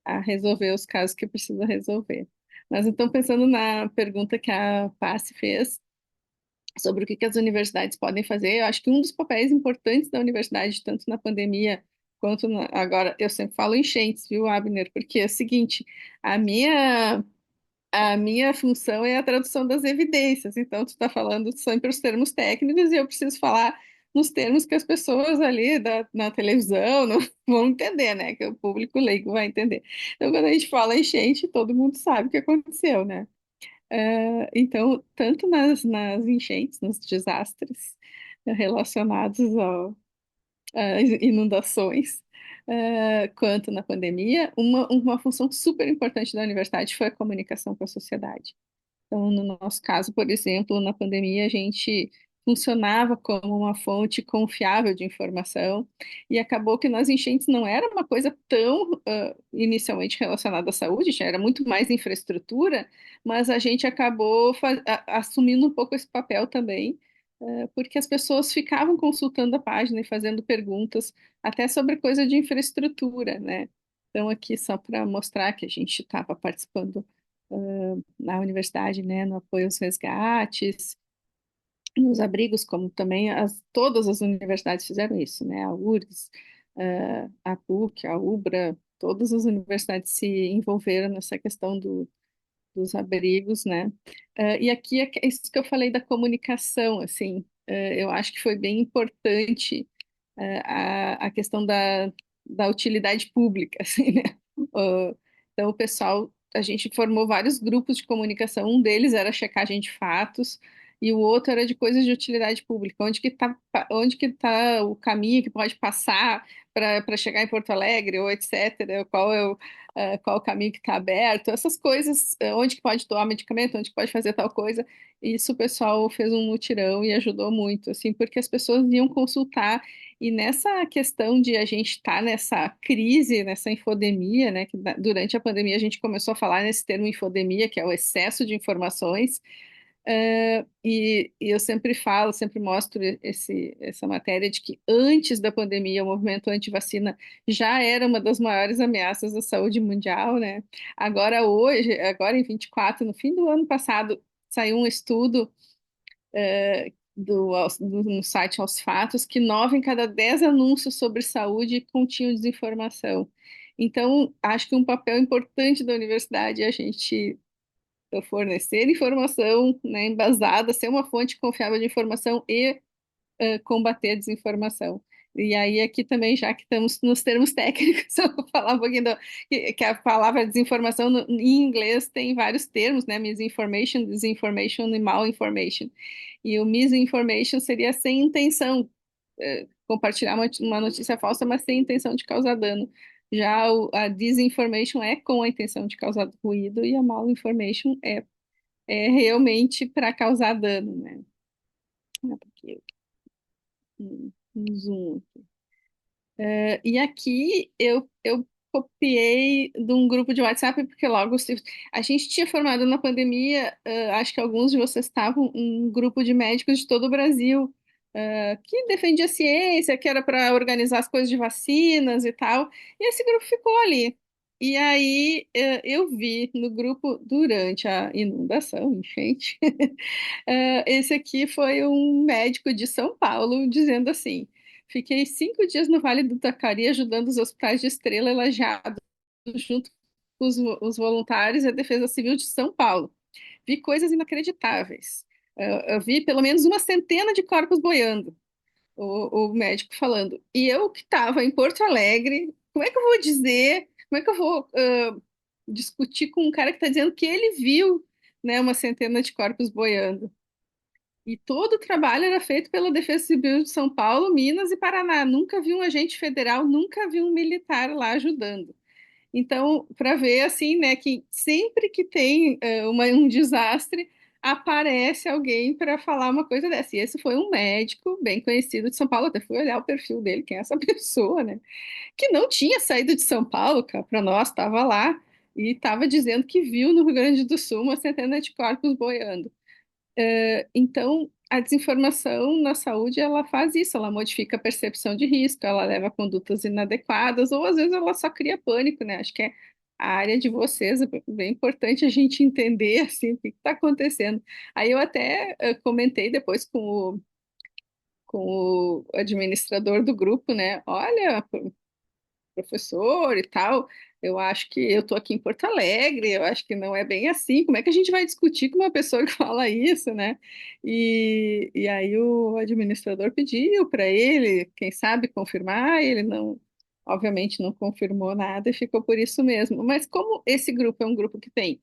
A resolver os casos que precisa resolver. Mas então, pensando na pergunta que a Passi fez sobre o que as universidades podem fazer, eu acho que um dos papéis importantes da universidade, tanto na pandemia quanto agora, eu sempre falo enchentes, viu, Abner? Porque é o seguinte, a minha a minha função é a tradução das evidências, então tu está falando sempre os termos técnicos e eu preciso falar nos termos que as pessoas ali na televisão não, vão entender, né? Que o público leigo vai entender. Então, quando a gente fala enchente, todo mundo sabe o que aconteceu, né? Então, tanto nas enchentes, nos desastres relacionados às inundações, quanto na pandemia, uma função super importante da universidade foi a comunicação com a sociedade. Então, no nosso caso, por exemplo, na pandemia, a gente funcionava como uma fonte confiável de informação e acabou que nas enchentes não era uma coisa tão inicialmente relacionada à saúde, já era muito mais infraestrutura, mas a gente acabou assumindo um pouco esse papel também, porque as pessoas ficavam consultando a página e fazendo perguntas até sobre coisa de infraestrutura, né? Então, aqui só para mostrar que a gente estava participando na universidade, né, no apoio aos resgates, nos abrigos, como também todas as universidades fizeram isso, né, a URGS, a PUC, a UBRA, todas as universidades se envolveram nessa questão dos abrigos, né? E aqui é isso que eu falei da comunicação, assim, eu acho que foi bem importante a questão da utilidade pública, assim, né? Então, o pessoal, a gente formou vários grupos de comunicação, um deles era checagem de fatos, e o outro era de coisas de utilidade pública, onde que tá o caminho que pode passar para chegar em Porto Alegre, ou etc., qual o caminho que está aberto, essas coisas, onde que pode tomar medicamento, onde que pode fazer tal coisa, isso o pessoal fez um mutirão e ajudou muito, assim, porque as pessoas iam consultar e nessa questão de a gente estar nessa crise, nessa infodemia, né, que durante a pandemia a gente começou a falar nesse termo infodemia, que é o excesso de informações, e eu sempre falo, sempre mostro essa matéria de que antes da pandemia o movimento anti-vacina já era uma das maiores ameaças à saúde mundial, né? Agora hoje, agora em 24, no fim do ano passado, saiu um estudo no site Aos Fatos, que 9 em cada 10 anúncios sobre saúde continham desinformação. Então, acho que um papel importante da universidade é a gente fornecer informação, né, embasada, ser uma fonte confiável de informação e combater a desinformação. E aí, aqui também, já que estamos nos termos técnicos, eu vou falar um pouquinho que a palavra desinformação em inglês tem vários termos, né? Misinformation, disinformation e malinformation. E o misinformation seria sem intenção, compartilhar uma notícia falsa, mas sem intenção de causar dano. Já a disinformation é com a intenção de causar ruído e a malinformation é realmente para causar dano, né? Porque, zoom. E aqui eu copiei de um grupo de WhatsApp, porque logo a gente tinha formado na pandemia, acho que alguns de vocês estavam, um grupo de médicos de todo o Brasil, que defendia a ciência, que era para organizar as coisas de vacinas e tal, e esse grupo ficou ali. E aí eu vi no grupo durante a inundação, enchente, esse aqui foi um médico de São Paulo dizendo assim: fiquei 5 dias no Vale do Taquari ajudando os hospitais de Estrela e Lajeado, junto com os voluntários e a Defesa Civil de São Paulo. Vi coisas inacreditáveis. Eu vi pelo menos uma centena de corpos boiando, o médico falando. E eu que estava em Porto Alegre, como é que eu vou dizer, como é que eu vou discutir com um cara que está dizendo que ele viu, né, uma centena de corpos boiando? E todo o trabalho era feito pela Defesa Civil de São Paulo, Minas e Paraná. Nunca vi um agente federal, nunca vi um militar lá ajudando. Então, para ver assim, né, que sempre que tem um desastre, aparece alguém para falar uma coisa dessa. E esse foi um médico bem conhecido de São Paulo. Até fui olhar o perfil dele, quem é essa pessoa, né? Que não tinha saído de São Paulo, cara, para nós, estava lá e estava dizendo que viu no Rio Grande do Sul uma centena de corpos boiando. Então, a desinformação na saúde, ela faz isso, ela modifica a percepção de risco, ela leva a condutas inadequadas, ou às vezes ela só cria pânico, né? Acho que é a área de vocês, é bem importante a gente entender, assim, o que está acontecendo. Aí eu até comentei depois com o administrador do grupo, né? Olha, professor e tal. Eu acho que eu estou aqui em Porto Alegre, eu acho que não é bem assim. Como é que a gente vai discutir com uma pessoa que fala isso, né? E aí o administrador pediu para ele, quem sabe, confirmar, ele não, obviamente não confirmou nada e ficou por isso mesmo. Mas como esse grupo é um grupo que tem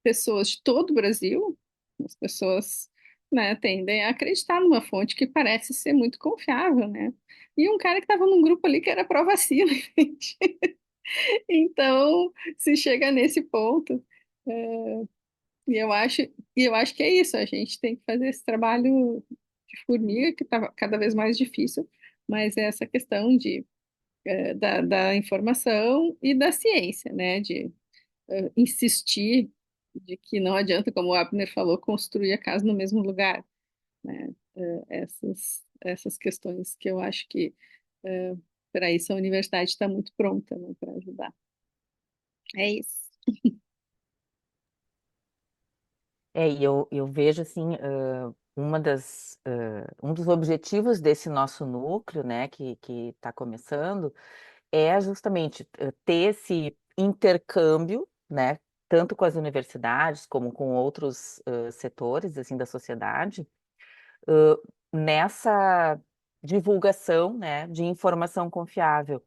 pessoas de todo o Brasil, as pessoas, né, tendem a acreditar numa fonte que parece ser muito confiável, né? E um cara que estava num grupo ali que era pró-vacina, gente. Então, se chega nesse ponto, e eu acho que é isso, a gente tem que fazer esse trabalho de formiga, que está cada vez mais difícil, mas é essa questão da informação e da ciência, né? De insistir de que não adianta, como o Abner falou, construir a casa no mesmo lugar, né? Essas questões que eu acho que para isso a universidade está muito pronta, né, para ajudar. É isso. E eu vejo assim, um dos objetivos desse nosso núcleo, né, que está começando, é justamente ter esse intercâmbio, né, tanto com as universidades como com outros setores assim da sociedade, ãh, nessa divulgação, né, de informação confiável.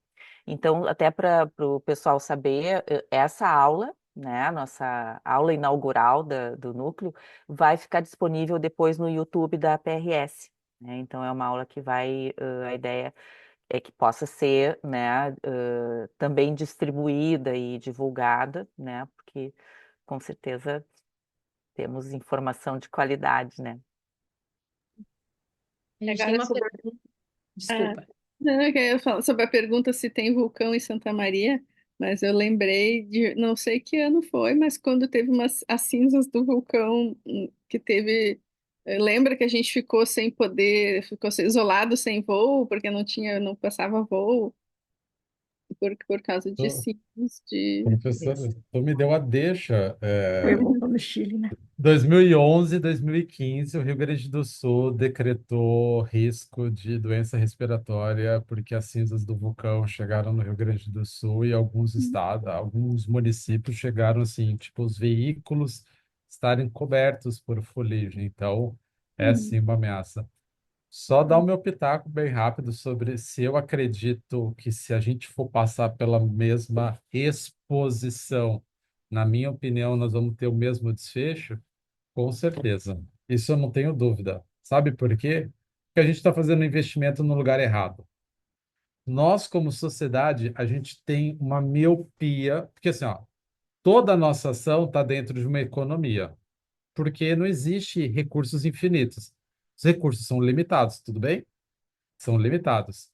Então, até para o pessoal saber, essa aula, né, a nossa aula inaugural do núcleo, vai ficar disponível depois no YouTube da PRS, né? Então, é uma aula que vai, a ideia é que possa ser, né, também distribuída e divulgada, né, porque com certeza temos informação de qualidade, né? A gente tem Agora uma sobre pergunta. a, Desculpa. não, eu queria falar sobre a pergunta se tem vulcão em Santa Maria, mas eu lembrei de, não sei que ano foi, mas quando teve as cinzas do vulcão que teve, lembra que a gente ficou sem poder, ficou isolado sem voo, porque não passava voo, por causa de Tô- cinzas de... Professor, Isso. tu me deu a deixa. Foi no Chile, né? 2011 e 2015, o Rio Grande do Sul decretou risco de doença respiratória porque as cinzas do vulcão chegaram no Rio Grande do Sul e alguns estados, alguns municípios chegaram assim, tipo, os veículos estarem cobertos por fuligem. Então, é sim uma ameaça. Só dar o meu pitaco bem rápido sobre se eu acredito que se a gente for passar pela mesma exposição, na minha opinião, nós vamos ter o mesmo desfecho. Com certeza. Isso eu não tenho dúvida. Sabe por quê? Porque a gente está fazendo investimento no lugar errado. Nós, como sociedade, a gente tem uma miopia, porque assim, ó, toda a nossa ação está dentro de uma economia, porque não existe recursos infinitos. Os recursos são limitados, tudo bem? São limitados.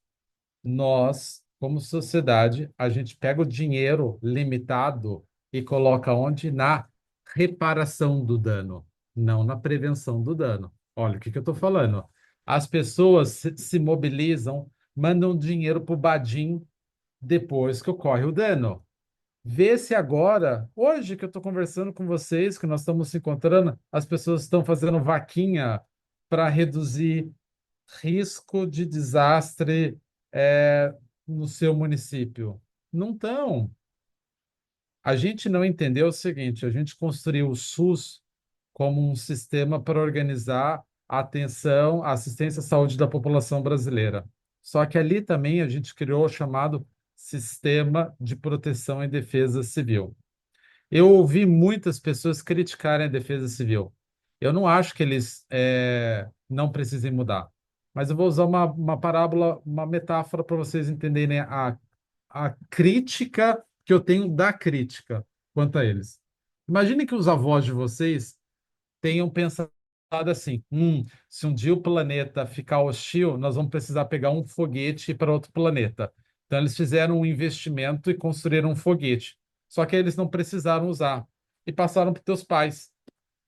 Nós, como sociedade, a gente pega o dinheiro limitado e coloca onde? Na reparação do dano, não na prevenção do dano. Olha o que eu estou falando. As pessoas se mobilizam, mandam dinheiro para o Badim depois que ocorre o dano. Vê se agora, hoje que eu estou conversando com vocês, que nós estamos se encontrando, as pessoas estão fazendo vaquinha para reduzir risco de desastre no seu município. Não estão. A gente não entendeu o seguinte: a gente construiu o SUS como um sistema para organizar a atenção, a assistência à saúde da população brasileira. Só que ali também a gente criou o chamado Sistema de Proteção e Defesa Civil. Eu ouvi muitas pessoas criticarem a Defesa Civil. Eu não acho que eles não precisem mudar, mas eu vou usar uma parábola, uma metáfora para vocês entenderem a crítica que eu tenho da crítica quanto a eles. Imagine que os avós de vocês tenham pensado assim: se um dia o planeta ficar hostil, nós vamos precisar pegar um foguete para outro planeta. Então, eles fizeram um investimento e construíram um foguete. Só que eles não precisaram usar. E passaram para os teus pais.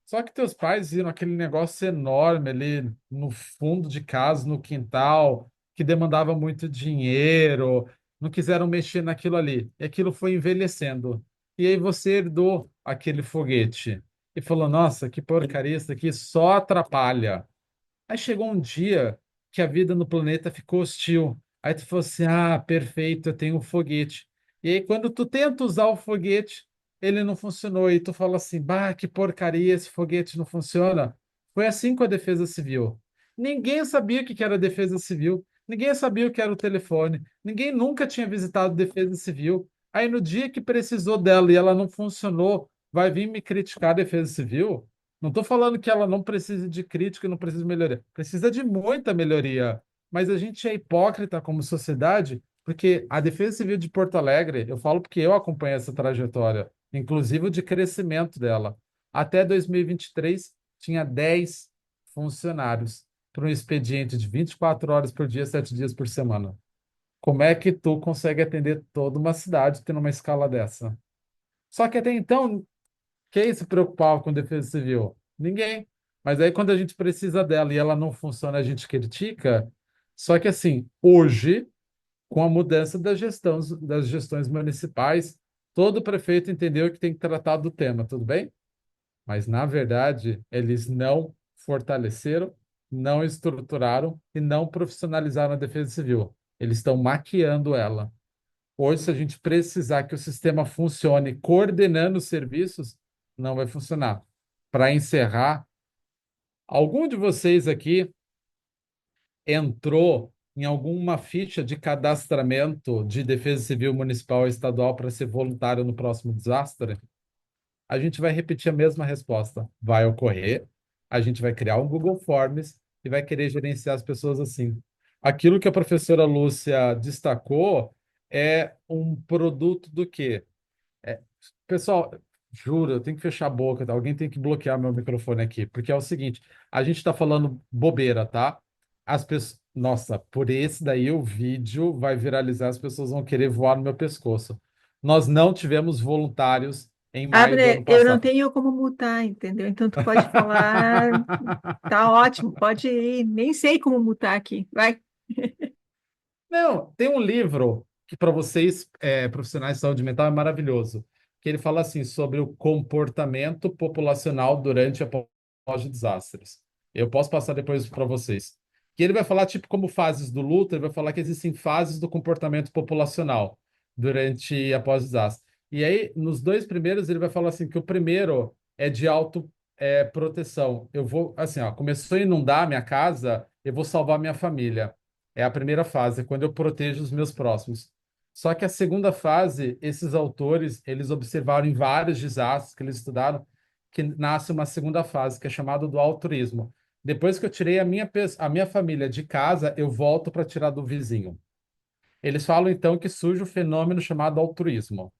Só que teus pais viram aquele negócio enorme ali no fundo de casa, no quintal, que demandava muito dinheiro, não quiseram mexer naquilo ali. E aquilo foi envelhecendo. E aí você herdou aquele foguete e falou: Nossa, que porcaria, isso aqui só atrapalha. Aí chegou um dia que a vida no planeta ficou hostil. Aí tu falou assim: Ah, perfeito, eu tenho um foguete. E aí, quando tu tenta usar o foguete, ele não funcionou. E tu fala assim: Bah, que porcaria, esse foguete não funciona. Foi assim com a Defesa Civil. Ninguém sabia o que era a Defesa Civil. Ninguém sabia o que era o telefone. Ninguém nunca tinha visitado a Defesa Civil. Aí, no dia que precisou dela e ela não funcionou, vai vir me criticar a Defesa Civil? Não estou falando que ela não precisa de crítica, não precisa de melhoria. Precisa de muita melhoria. Mas a gente é hipócrita como sociedade, porque a Defesa Civil de Porto Alegre, eu falo porque eu acompanho essa trajetória, inclusive o de crescimento dela. Até 2023, tinha 10 funcionários para um expediente de 24 horas por dia, 7 dias por semana. Como é que tu consegue atender toda uma cidade tendo uma escala dessa? Só que até então, quem se preocupava com defesa civil? Ninguém. Mas aí, quando a gente precisa dela e ela não funciona, a gente critica. Só que, assim, hoje, com a mudança das gestões municipais, todo prefeito entendeu que tem que tratar do tema, tudo bem? mas na verdade eles não fortaleceram, não estruturaram e não profissionalizaram a Defesa Civil. Eles estão maquiando ela. Hoje, se a gente precisar que o sistema funcione coordenando os serviços, não vai funcionar. Para encerrar, algum de vocês aqui entrou em alguma ficha de cadastramento de Defesa Civil Municipal e Estadual para ser voluntário no próximo desastre? A gente vai repetir a mesma resposta. Vai ocorrer, a gente vai criar um Google Forms e vai querer gerenciar as pessoas assim. Aquilo que a professora Lúcia destacou é um produto do quê? É, pessoal, juro, eu tenho que fechar a boca, tá? Alguém tem que bloquear meu microfone aqui, porque é o seguinte, a gente está falando bobeira, tá? As pessoas, nossa, por esse daí o vídeo vai viralizar, as pessoas vão querer voar no meu pescoço. Nós não tivemos voluntários em maio do Abner, ano eu não passado. tenho como mutar, entendeu? Então tu pode falar, tá ótimo, pode ir. Nem sei como mutar aqui. Vai. Não, tem um livro que para vocês, profissionais de saúde mental, é maravilhoso, que ele fala assim sobre o comportamento populacional durante a pós-desastres. Eu posso passar depois para vocês. Que ele vai falar, tipo, como fases do luto, ele vai falar que existem fases do comportamento populacional durante a pós-desastre. E aí, nos dois primeiros, ele vai falar assim que o primeiro é de auto, proteção. Eu vou, assim, ó, começou a inundar a minha casa, eu vou salvar minha família. É a primeira fase, é quando eu protejo os meus próximos. Só que a segunda fase, esses autores, eles observaram em vários desastres que eles estudaram, que nasce uma segunda fase, que é chamada do altruísmo. Depois que eu tirei a minha família de casa, eu volto para tirar do vizinho. Eles falam, então, que surge o fenômeno chamado altruísmo.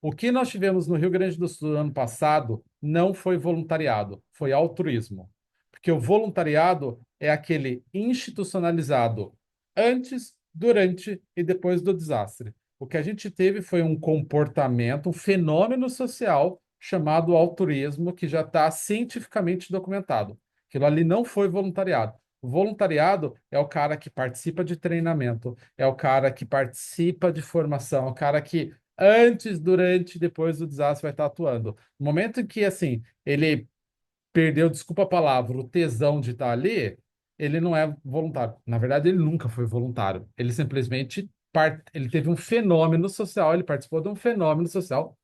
O que nós tivemos no Rio Grande do Sul ano passado não foi voluntariado, foi altruísmo. Porque o voluntariado é aquele institucionalizado antes, durante e depois do desastre. O que a gente teve foi um comportamento, um fenômeno social chamado altruísmo, que já está cientificamente documentado. Aquilo ali não foi voluntariado. O voluntariado é o cara que participa de treinamento, é o cara que participa de formação, é o cara que antes, durante e depois do desastre vai estar atuando. No momento em que, assim, ele perdeu, desculpa a palavra, o tesão de estar ali, ele não é voluntário. Na verdade, ele nunca foi voluntário. Ele simplesmente ele teve um fenômeno social, ele participou de um fenômeno social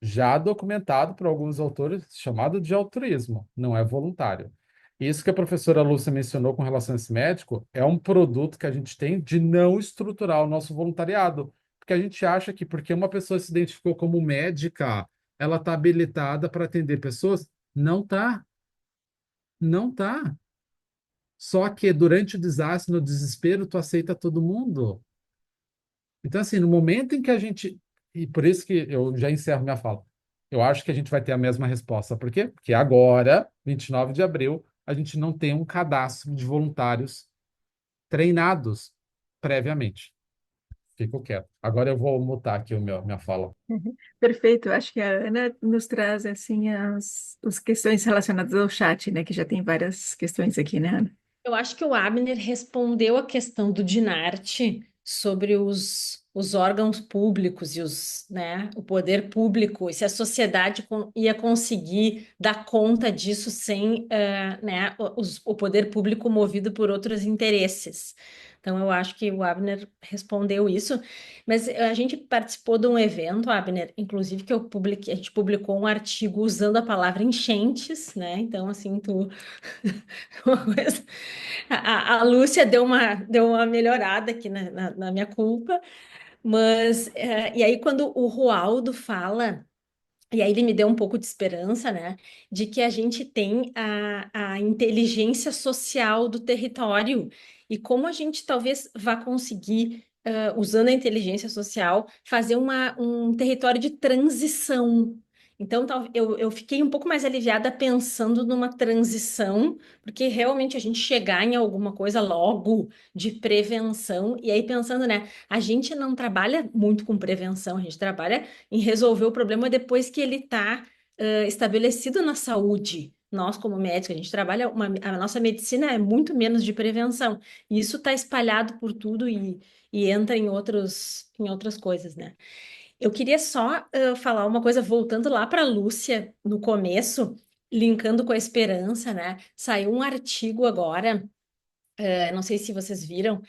já documentado por alguns autores, chamado de altruísmo, não é voluntário. Isso que a professora Lúcia mencionou com relação a esse médico é um produto que a gente tem de não estruturar o nosso voluntariado, porque a gente acha que porque uma pessoa se identificou como médica, ela está habilitada para atender pessoas. Não está, não está. Só que durante o desastre, no desespero, tu aceita todo mundo. Então, assim, no momento em que a gente. E por isso que eu já encerro minha fala. Eu acho que a gente vai ter a mesma resposta. Por quê? Porque agora, 29 de abril, a gente não tem um cadastro de voluntários treinados previamente. Fico quieto. Agora eu vou mutar aqui minha fala. Perfeito, eu acho que a Ana nos traz assim as questões relacionadas ao chat, né? Que já tem várias questões aqui, né, Ana? Eu acho que o Abner respondeu a questão do Dinarte sobre os órgãos públicos e o poder público, e se a sociedade ia conseguir dar conta disso sem, o poder público movido por outros interesses. Então, eu acho que o Abner respondeu isso, mas a gente participou de um evento, Abner, inclusive que a gente publicou um artigo usando a palavra enchentes, né? Então, assim, uma coisa. A Lúcia deu uma melhorada aqui na minha culpa, mas e aí quando o Rualdo fala, e aí ele me deu um pouco de esperança, né, de que a gente tem a inteligência social do território e como a gente talvez vá conseguir, usando a inteligência social, fazer um território de transição. Então, eu fiquei um pouco mais aliviada pensando numa transição, porque realmente a gente chegar em alguma coisa logo de prevenção, e aí pensando, né, a gente não trabalha muito com prevenção, a gente trabalha em resolver o problema depois que ele está estabelecido na saúde. Nós, como médicos, a gente trabalha, a nossa medicina é muito menos de prevenção. E isso está espalhado por tudo e entra em outras coisas, né? Eu queria só falar uma coisa, voltando lá para a Lúcia, no começo, linkando com a esperança, né? Saiu um artigo agora, não sei se vocês viram,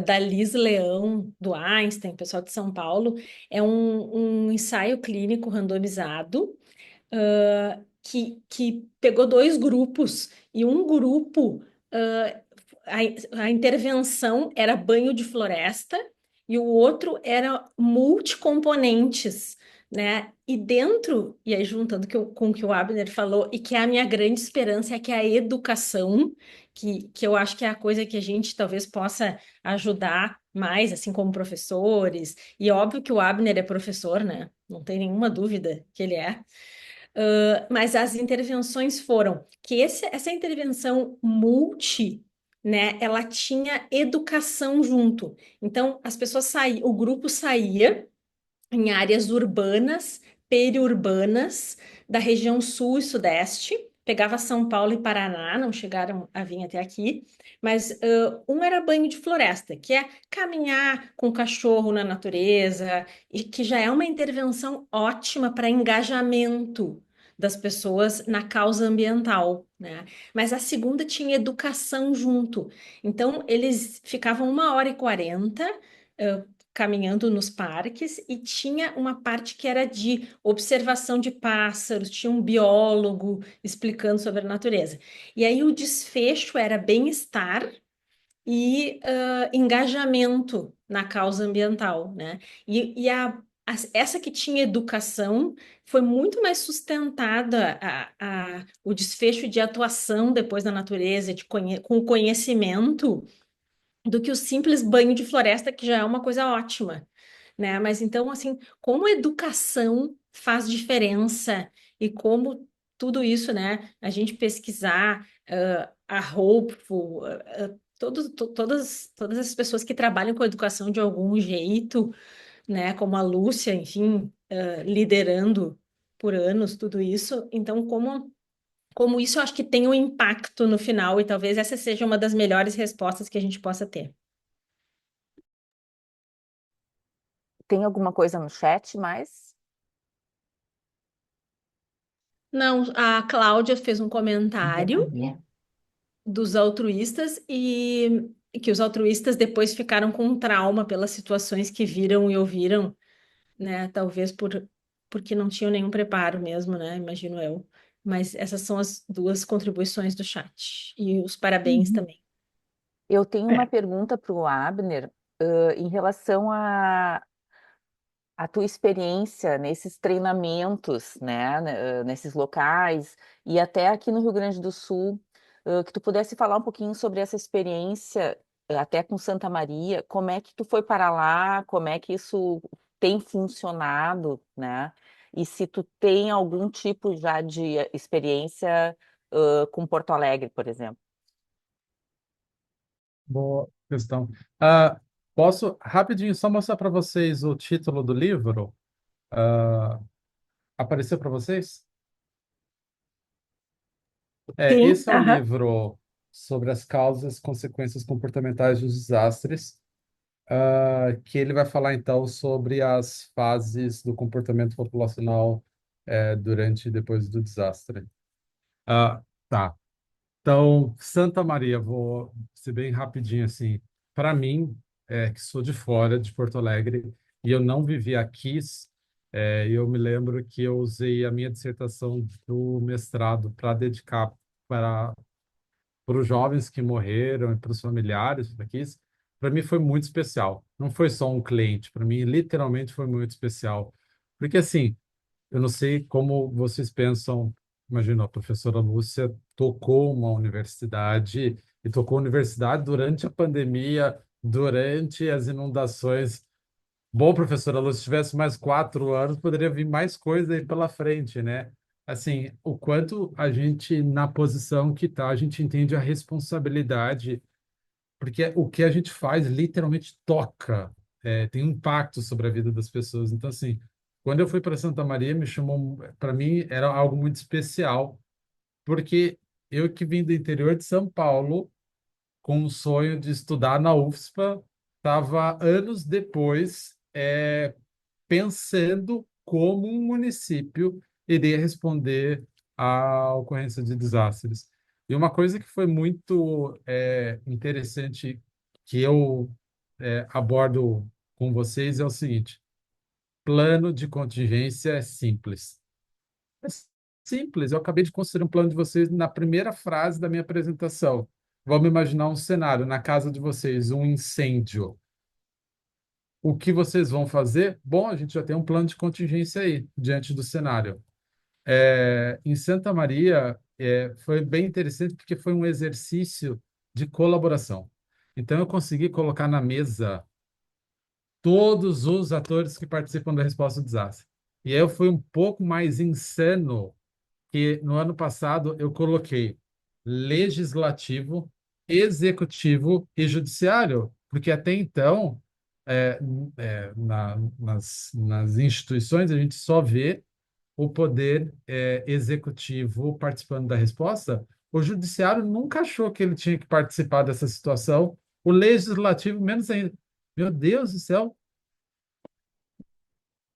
da Liz Leão, do Einstein, pessoal de São Paulo. É um ensaio clínico randomizado, que pegou dois grupos, e um grupo, ah, a intervenção era banho de floresta, e o outro era multicomponentes, né? E dentro, e aí juntando com o que o Abner falou, e que é a minha grande esperança, é que a educação, que eu acho que é a coisa que a gente talvez possa ajudar mais, assim como professores, e é óbvio que o Abner é professor, né? Não tem nenhuma dúvida que ele é. Mas as intervenções foram que essa intervenção multi, né, ela tinha educação junto. Então, as pessoas saíam, o grupo saía em áreas urbanas, periurbanas, da região sul e sudeste. Pegava São Paulo e Paraná, não chegaram a vir até aqui, mas um era banho de floresta, que é caminhar com o cachorro na natureza, e que já é uma intervenção ótima para engajamento das pessoas na causa ambiental, né? Mas a segunda tinha educação junto. Então, eles ficavam 1h40 caminhando nos parques, e tinha uma parte que era de observação de pássaros, tinha um biólogo explicando sobre a natureza. E aí o desfecho era bem-estar e engajamento na causa ambiental, né? Essa que tinha educação foi muito mais sustentada, o desfecho de atuação depois na natureza, com o conhecimento, do que o simples banho de floresta, que já é uma coisa ótima, né? Mas então, assim, como a educação faz diferença, e como tudo isso, né? A gente pesquisar, a Hopeful, todas as pessoas que trabalham com educação de algum jeito, né? Como a Lúcia, enfim, liderando por anos tudo isso. Então, como isso, eu acho que tem um impacto no final, e talvez essa seja uma das melhores respostas que a gente possa ter. Tem alguma coisa no chat mais? Não, a Cláudia fez um comentário dos altruístas, e que os altruístas depois ficaram com trauma pelas situações que viram e ouviram, né? Talvez porque não tinham nenhum preparo mesmo, né? Imagino eu. Mas essas são as duas contribuições do chat. E os parabéns Uhum. também. Eu tenho uma É, pergunta para o Abner, em relação a tua experiência nesses treinamentos, né, nesses locais, e até aqui no Rio Grande do Sul, que tu pudesse falar um pouquinho sobre essa experiência, até com Santa Maria, como é que tu foi para lá, como é que isso tem funcionado, né? E se tu tem algum tipo já de experiência, com Porto Alegre, por exemplo. Boa questão. Ah, posso rapidinho só mostrar para vocês o título do livro? Ah, apareceu para vocês? sim, Esse é o aham. livro sobre as causas e consequências comportamentais dos desastres, que ele vai falar então sobre as fases do comportamento populacional durante e depois do desastre. Tá. Então, Santa Maria, vou ser bem rapidinho assim. Para mim, que sou de fora, de Porto Alegre, e eu não vivi aqui, eu me lembro que eu usei a minha dissertação do mestrado para dedicar para os jovens que morreram e para os familiares daqui. Para mim foi muito especial. Não foi só um cliente, para mim literalmente foi muito especial. Porque assim, eu não sei como vocês pensam. Imagina, a professora Lúcia tocou uma universidade, e tocou a universidade durante a pandemia, durante as inundações. Bom, professora Lúcia, se tivesse mais 4 anos, poderia vir mais coisa aí pela frente, né? Assim, o quanto a gente, na posição que está, a gente entende a responsabilidade, porque o que a gente faz literalmente toca, tem um impacto sobre a vida das pessoas. Então, assim, quando eu fui para Santa Maria, me chamou, para mim, era algo muito especial, porque eu que vim do interior de São Paulo, com o sonho de estudar na UFSPA, estava anos depois, pensando como um município iria responder à ocorrência de desastres. E uma coisa que foi muito interessante que eu abordo com vocês é o seguinte: plano de contingência é simples. É simples. Eu acabei de construir um plano de vocês na primeira frase da minha apresentação. Vamos imaginar um cenário na casa de vocês, um incêndio. O que vocês vão fazer? Bom, a gente já tem um plano de contingência aí, diante do cenário. Em Santa Maria, foi bem interessante porque foi um exercício de colaboração. Então, eu consegui colocar na mesa todos os atores que participam da resposta ao desastre. E aí eu fui um pouco mais insano que no ano passado eu coloquei legislativo, executivo e judiciário, porque até então, é, nas instituições, a gente só vê o poder executivo participando da resposta. O judiciário nunca achou que ele tinha que participar dessa situação, o legislativo menos ainda. Meu Deus do céu!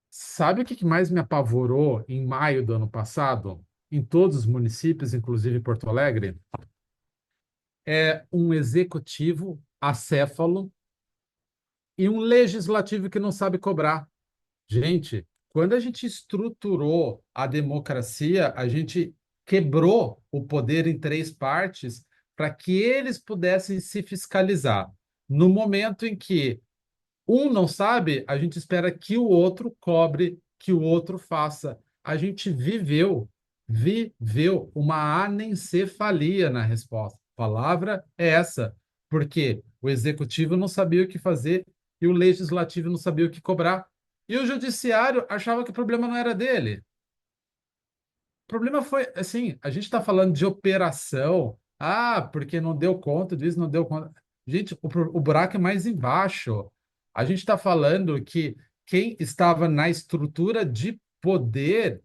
Sabe o que mais me apavorou em maio do ano passado, em todos os municípios, inclusive Porto Alegre? É um executivo acéfalo e um legislativo que não sabe cobrar. Gente, quando a gente estruturou a democracia, a gente quebrou o poder em três partes para que eles pudessem se fiscalizar. No momento em que um não sabe, a gente espera que o outro cobre, que o outro faça. A gente viveu uma anencefalia na resposta. A palavra é essa, porque o executivo não sabia o que fazer e o legislativo não sabia o que cobrar. E o judiciário achava que o problema não era dele. O problema foi, assim, a gente está falando de operação. Ah, porque não deu conta disso, não deu conta. Gente, o buraco é mais embaixo. A gente está falando que quem estava na estrutura de poder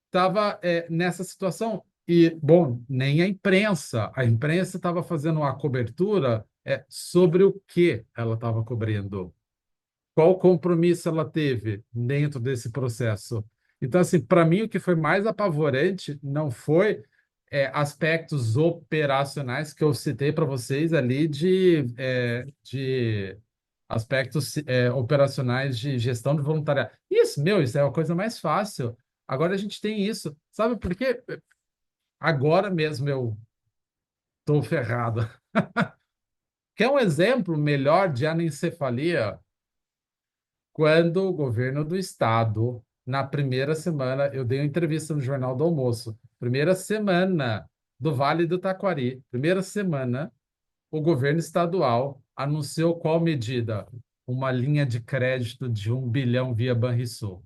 estava nessa situação. E, bom, nem a imprensa. A imprensa estava fazendo uma cobertura sobre o que ela estava cobrindo. Qual compromisso ela teve dentro desse processo? Então, assim, para mim, o que foi mais apavorante não foi aspectos operacionais que eu citei para vocês ali de aspectos operacionais de gestão de voluntariado. Isso, meu, isso é a coisa mais fácil. Agora a gente tem isso. Sabe por quê? Agora mesmo eu estou ferrado. Quer um exemplo melhor de anencefalia? Quando o governo do estado, na primeira semana, eu dei uma entrevista no Jornal do Almoço, primeira semana do Vale do Taquari, primeira semana, o governo estadual anunciou qual medida? Uma linha de crédito de 1 bilhão via Banrisul.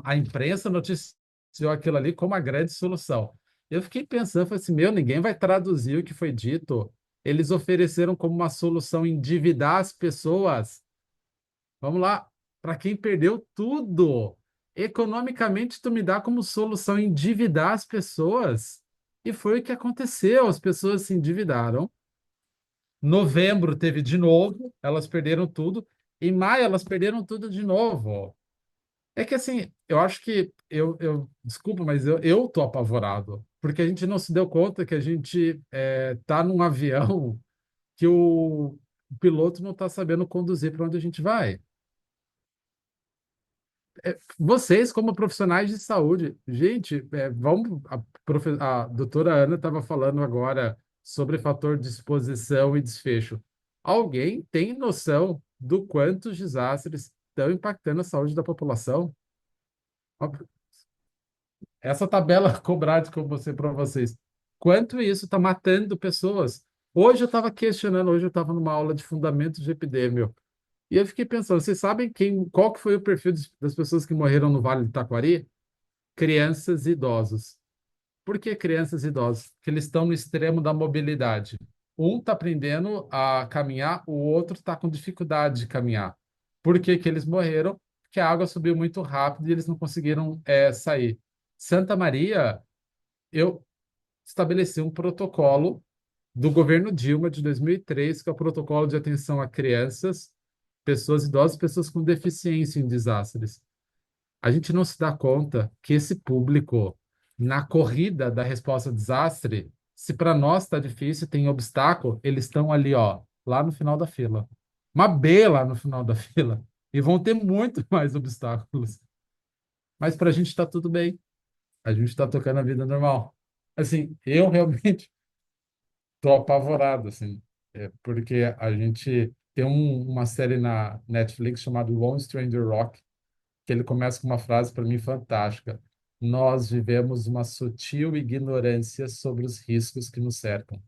A imprensa noticiou aquilo ali como a grande solução. Eu fiquei pensando, falei assim, meu, ninguém vai traduzir o que foi dito. Eles ofereceram como uma solução endividar as pessoas. Vamos lá, para quem perdeu tudo. Economicamente, tu me dá como solução endividar as pessoas. E foi o que aconteceu. As pessoas se endividaram. Novembro teve de novo, elas perderam tudo. Em maio, elas perderam tudo de novo. É que assim, eu acho que desculpa, mas eu tô apavorado, porque a gente não se deu conta que a gente tá num avião que o piloto não está sabendo conduzir para onde a gente vai. Vocês, como profissionais de saúde, gente, a doutora Ana estava falando agora sobre fator de exposição e desfecho. Alguém tem noção do quanto os desastres estão impactando a saúde da população? Essa tabela cobrada que eu mostrei para vocês, quanto isso está matando pessoas? Hoje eu estava questionando, hoje eu estava numa aula de fundamentos de epidemia. E eu fiquei pensando, vocês sabem qual que foi o perfil das pessoas que morreram no Vale do Taquari? Crianças e idosos. Por que crianças e idosos? Porque eles estão no extremo da mobilidade. Um está aprendendo a caminhar, o outro está com dificuldade de caminhar. Por que que eles morreram? Porque a água subiu muito rápido e eles não conseguiram sair. Santa Maria, eu estabeleci um protocolo do governo Dilma de 2003, que é o protocolo de atenção a crianças, pessoas idosas, pessoas com deficiência em desastres. A gente não se dá conta que esse público na corrida da resposta ao desastre, se para nós está difícil, tem obstáculo, eles estão ali, ó, lá no final da fila. Uma B lá no final da fila. E vão ter muito mais obstáculos. Mas para a gente está tudo bem. A gente está tocando a vida normal. Assim, eu realmente estou apavorado, assim, porque a gente tem uma série na Netflix chamada One Stranger Rock, que ele começa com uma frase para mim fantástica. Nós vivemos uma sutil ignorância sobre os riscos que nos cercam.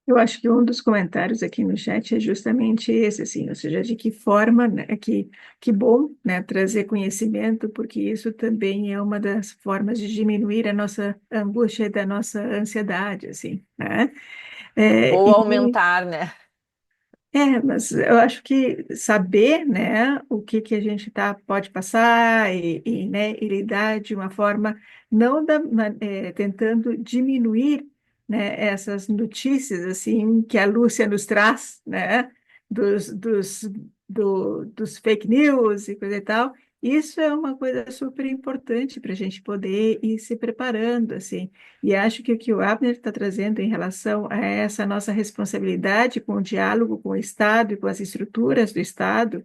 Eu acho que um dos comentários aqui no chat é justamente esse, assim, ou seja, de que forma, né, que bom, né, trazer conhecimento, porque isso também é uma das formas de diminuir a nossa angústia e da nossa ansiedade, assim, né? É, Ou e aumentar, né? mas eu acho que saber, né, o que que a gente pode passar né, e lidar de uma forma não tentando diminuir, né, essas notícias assim que a Lúcia nos traz, né, dos, dos, dos fake news e coisa e tal. Isso é uma coisa super importante para a gente poder ir se preparando, assim. E acho que o que o Abner está trazendo em relação a essa nossa responsabilidade com o diálogo com o Estado e com as estruturas do Estado,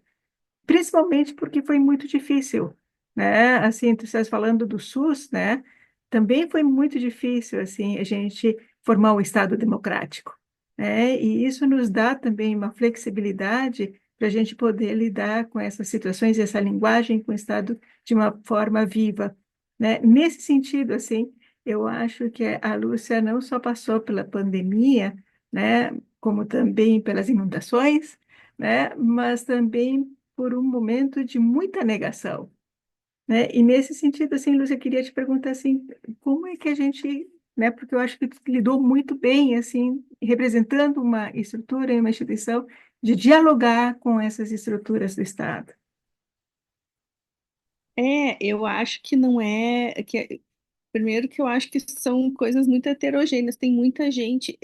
principalmente porque foi muito difícil, né? Assim, tu estás falando do SUS, né? Também foi muito difícil, assim, a gente formar um Estado democrático, né? E isso nos dá também uma flexibilidade para a gente poder lidar com essas situações, essa linguagem com o Estado de uma forma viva, né? Nesse sentido, assim, eu acho que a Lúcia não só passou pela pandemia, né? Como também pelas inundações, né? Mas também por um momento de muita negação, né? E nesse sentido, assim, Lúcia, eu queria te perguntar assim, como é que a gente, né? Porque eu acho que tu lidou muito bem, assim, representando uma estrutura e uma instituição, de dialogar com essas estruturas do Estado. Eu acho que não é, primeiro que eu acho que são coisas muito heterogêneas, tem muita gente,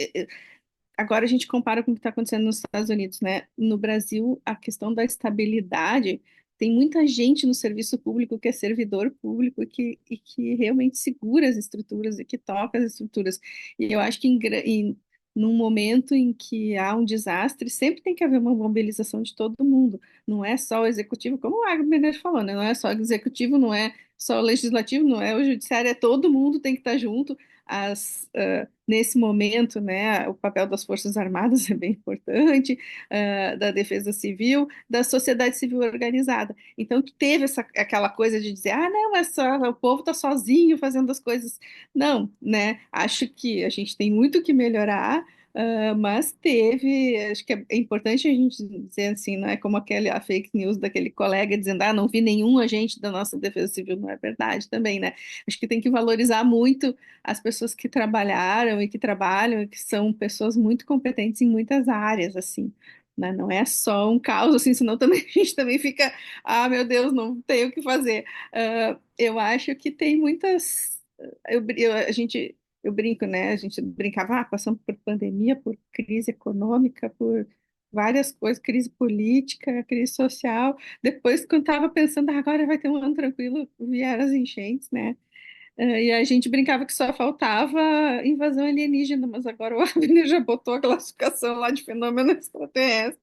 agora a gente compara com o que está acontecendo nos Estados Unidos, né? No Brasil, a questão da estabilidade, tem muita gente no serviço público que é servidor público e que realmente segura as estruturas e que toca as estruturas. E eu acho que num momento em que há um desastre, sempre tem que haver uma mobilização de todo mundo. Não é só o executivo, como o Agner falou, né? Não é só o executivo, não é só o legislativo, não é o judiciário, é todo mundo tem que estar junto. Nesse momento, né, o papel das Forças Armadas é bem importante, da Defesa Civil, da sociedade civil organizada. Então, teve aquela coisa de dizer, ah, não, mas só, o povo está sozinho fazendo as coisas. Não, né? Acho que a gente tem muito que melhorar, mas acho que é importante a gente dizer assim, não é como a fake news daquele colega dizendo, ah, não vi nenhum agente da nossa Defesa Civil, não é verdade também, né? Acho que tem que valorizar muito as pessoas que trabalharam e que trabalham e que são pessoas muito competentes em muitas áreas, assim, né? Não é só um caos, assim, senão também a gente também fica, ah, meu Deus, não tenho o que fazer. Eu acho que tem muitas, eu brinco, né? A gente brincava, passando por pandemia, por crise econômica, por várias coisas, crise política, crise social. Depois, quando estava pensando, agora vai ter um ano tranquilo, vieram as enchentes, né? E a gente brincava que só faltava invasão alienígena, mas agora o Abner já botou a classificação lá de fenômeno extraterrestre.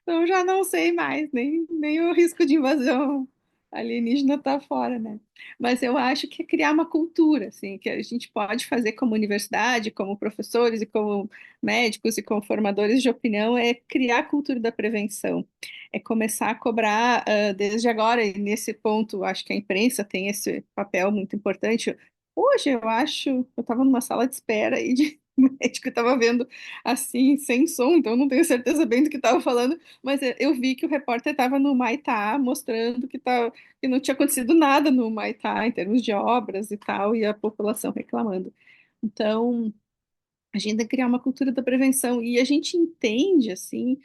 Então já não sei mais, nem o risco de invasão alienígena está fora, né? Mas eu acho que é criar uma cultura, assim, que a gente pode fazer como universidade, como professores e como médicos e como formadores de opinião, é criar a cultura da prevenção. É começar a cobrar desde agora, e nesse ponto, acho que a imprensa tem esse papel muito importante. Hoje, eu estava numa sala de espera e de médico estava vendo assim, sem som, então eu não tenho certeza bem do que estava falando, mas eu vi que o repórter estava no Maitá mostrando que não tinha acontecido nada no Maitá em termos de obras e tal, e a população reclamando. Então, a gente tem que criar uma cultura da prevenção e a gente entende, assim,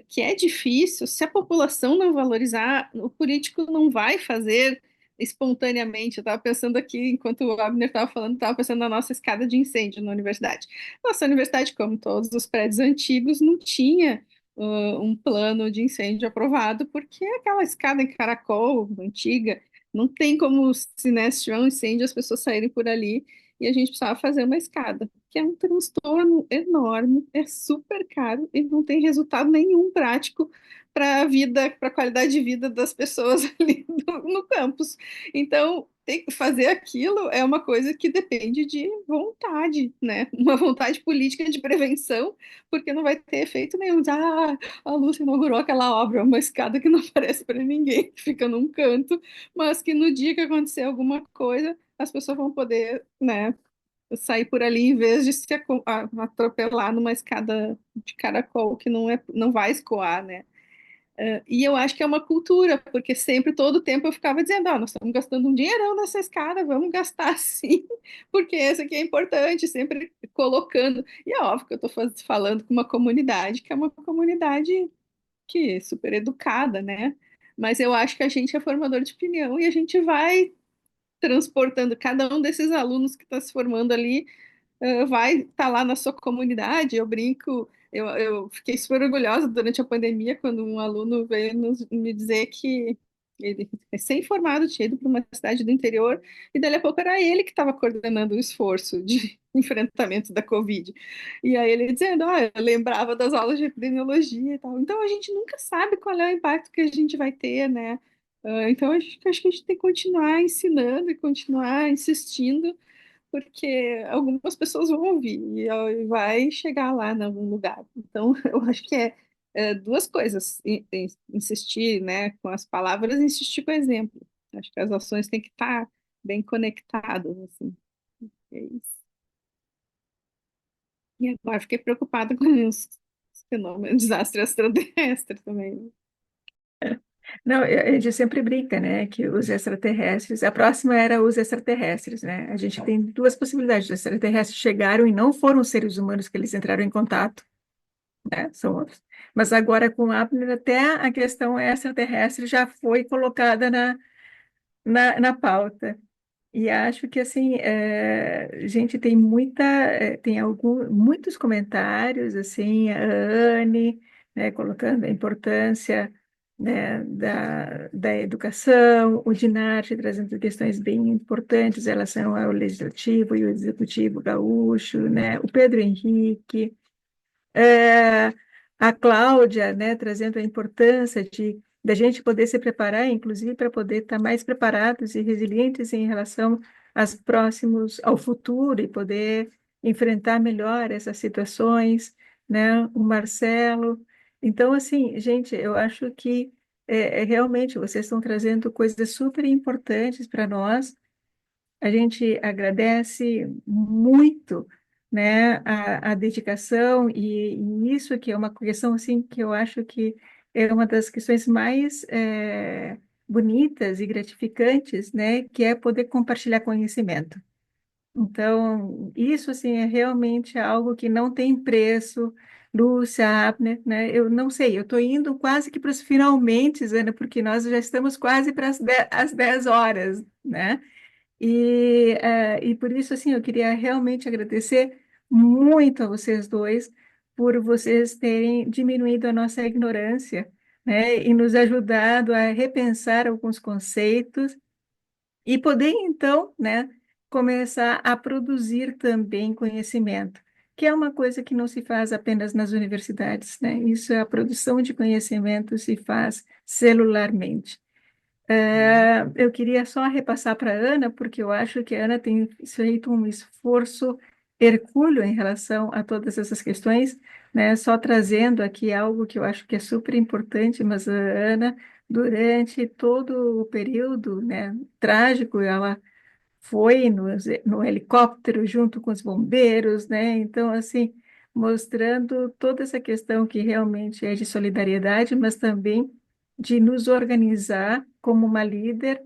que é difícil, se a população não valorizar, o político não vai fazer espontaneamente. Eu estava pensando aqui, enquanto o Abner estava falando, estava pensando na nossa escada de incêndio na universidade. Nossa universidade, como todos os prédios antigos, não tinha um plano de incêndio aprovado, porque aquela escada em caracol antiga, não tem como, se, né, se tiver um incêndio, as pessoas saírem por ali, e a gente precisava fazer uma escada, que é um transtorno enorme, é super caro e não tem resultado nenhum prático para a vida, para a qualidade de vida das pessoas ali no campus. Então, tem que fazer aquilo é uma coisa que depende de vontade, né? Uma vontade política de prevenção, porque não vai ter efeito nenhum. A Lúcia inaugurou aquela obra, uma escada que não aparece para ninguém, que fica num canto, mas que no dia que acontecer alguma coisa, as pessoas vão poder, né, sair por ali em vez de se atropelar numa escada de caracol que não vai escoar, né? E eu acho que é uma cultura, porque sempre, todo tempo, eu ficava dizendo: nós estamos gastando um dinheirão nessa escada, vamos gastar sim, porque esse aqui é importante, sempre colocando. E é óbvio que eu estou falando com uma comunidade que é uma comunidade que é super educada, né? Mas eu acho que a gente é formador de opinião e a gente vai transportando cada um desses alunos que está se formando ali, vai estar lá na sua comunidade. Eu brinco, eu fiquei super orgulhosa durante a pandemia quando um aluno veio me dizer que ele, recém-formado, tinha ido para uma cidade do interior e dali a pouco era ele que estava coordenando o esforço de enfrentamento da Covid. E aí ele dizendo: eu lembrava das aulas de epidemiologia e tal. Então a gente nunca sabe qual é o impacto que a gente vai ter, né? Então acho que a gente tem que continuar ensinando e continuar insistindo, porque algumas pessoas vão ouvir e vai chegar lá em algum lugar. Então, eu acho que é duas coisas: insistir, né, com as palavras e insistir com o exemplo. Acho que as ações têm que estar bem conectadas, assim. É isso. E agora fiquei preocupada com os fenômenos, desastre extraterrestre também. Não, a gente sempre brinca, né, que os extraterrestres, a próxima era os extraterrestres, né? A gente tem duas possibilidades: os extraterrestres chegaram e não foram os seres humanos que eles entraram em contato, né? São outros. Mas agora com o Abner, até a questão extraterrestre já foi colocada na pauta. E acho que assim, a gente tem muitos comentários assim, a Anne, né, colocando a importância, né, da educação, o Dinarte trazendo questões bem importantes em relação ao legislativo e o executivo gaúcho, né, o Pedro Henrique, é, a Cláudia, né, trazendo a importância de da gente poder se preparar, inclusive para poder estar mais preparados e resilientes em relação ao futuro e poder enfrentar melhor essas situações, né? O Marcelo. Então, assim, gente, eu acho que realmente vocês estão trazendo coisas super importantes para nós. A gente agradece muito, né, a dedicação e isso que é uma questão assim que eu acho que é uma das questões mais bonitas e gratificantes, né, que é poder compartilhar conhecimento. Então, isso assim é realmente algo que não tem preço. Lúcia, Abner, né? Eu não sei, eu estou indo quase que para os finalmente, Ana, porque nós já estamos quase para as 10 horas, né? E por isso, assim, eu queria realmente agradecer muito a vocês dois por vocês terem diminuído a nossa ignorância, né, e nos ajudado a repensar alguns conceitos e poder, então, né, começar a produzir também conhecimento, que é uma coisa que não se faz apenas nas universidades, né? Isso é a produção de conhecimento se faz celularmente. Eu queria só repassar para a Ana, porque eu acho que a Ana tem feito um esforço hercúleo em relação a todas essas questões, né? Só trazendo aqui algo que eu acho que é super importante, mas a Ana, durante todo o período, né, trágico, ela foi no helicóptero junto com os bombeiros, né? Então, assim, mostrando toda essa questão que realmente é de solidariedade, mas também de nos organizar como uma líder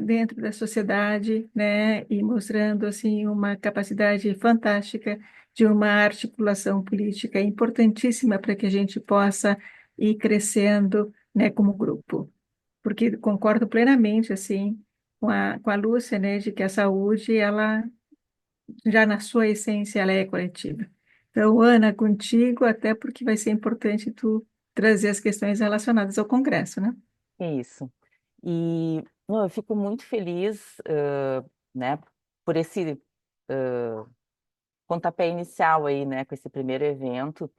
dentro da sociedade, né? E mostrando, assim, uma capacidade fantástica de uma articulação política importantíssima para que a gente possa ir crescendo, né, como grupo, porque concordo plenamente assim com a Lúcia, né, de que a saúde ela já na sua essência ela é coletiva. Então, Ana, contigo, até porque vai ser importante tu trazer as questões relacionadas ao Congresso, né? É isso. E não, eu fico muito feliz, né, por esse pontapé inicial aí, né, com esse primeiro evento,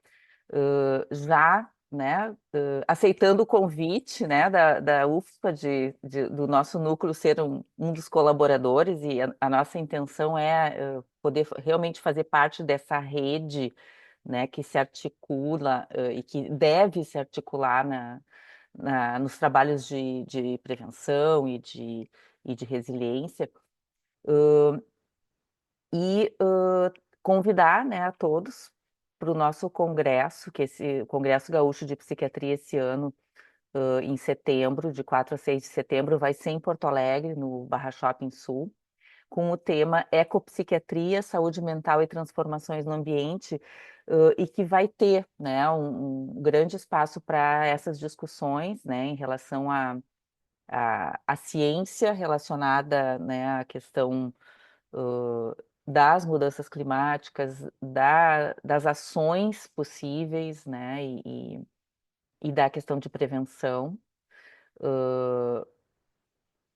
já, né, aceitando o convite, né, da UFSPA do nosso núcleo ser um dos colaboradores, e a nossa intenção é poder realmente fazer parte dessa rede, né, que se articula e que deve se articular nos trabalhos de prevenção e de resiliência, e convidar, né, a todos para o nosso congresso, que esse Congresso Gaúcho de Psiquiatria esse ano, em setembro, de 4 a 6 de setembro, vai ser em Porto Alegre, no Barra Shopping Sul, com o tema Ecopsiquiatria, Saúde Mental e Transformações no Ambiente, e que vai ter, né, um grande espaço para essas discussões, né, em relação à ciência relacionada, né, à questão das mudanças climáticas, das ações possíveis, né, e da questão de prevenção,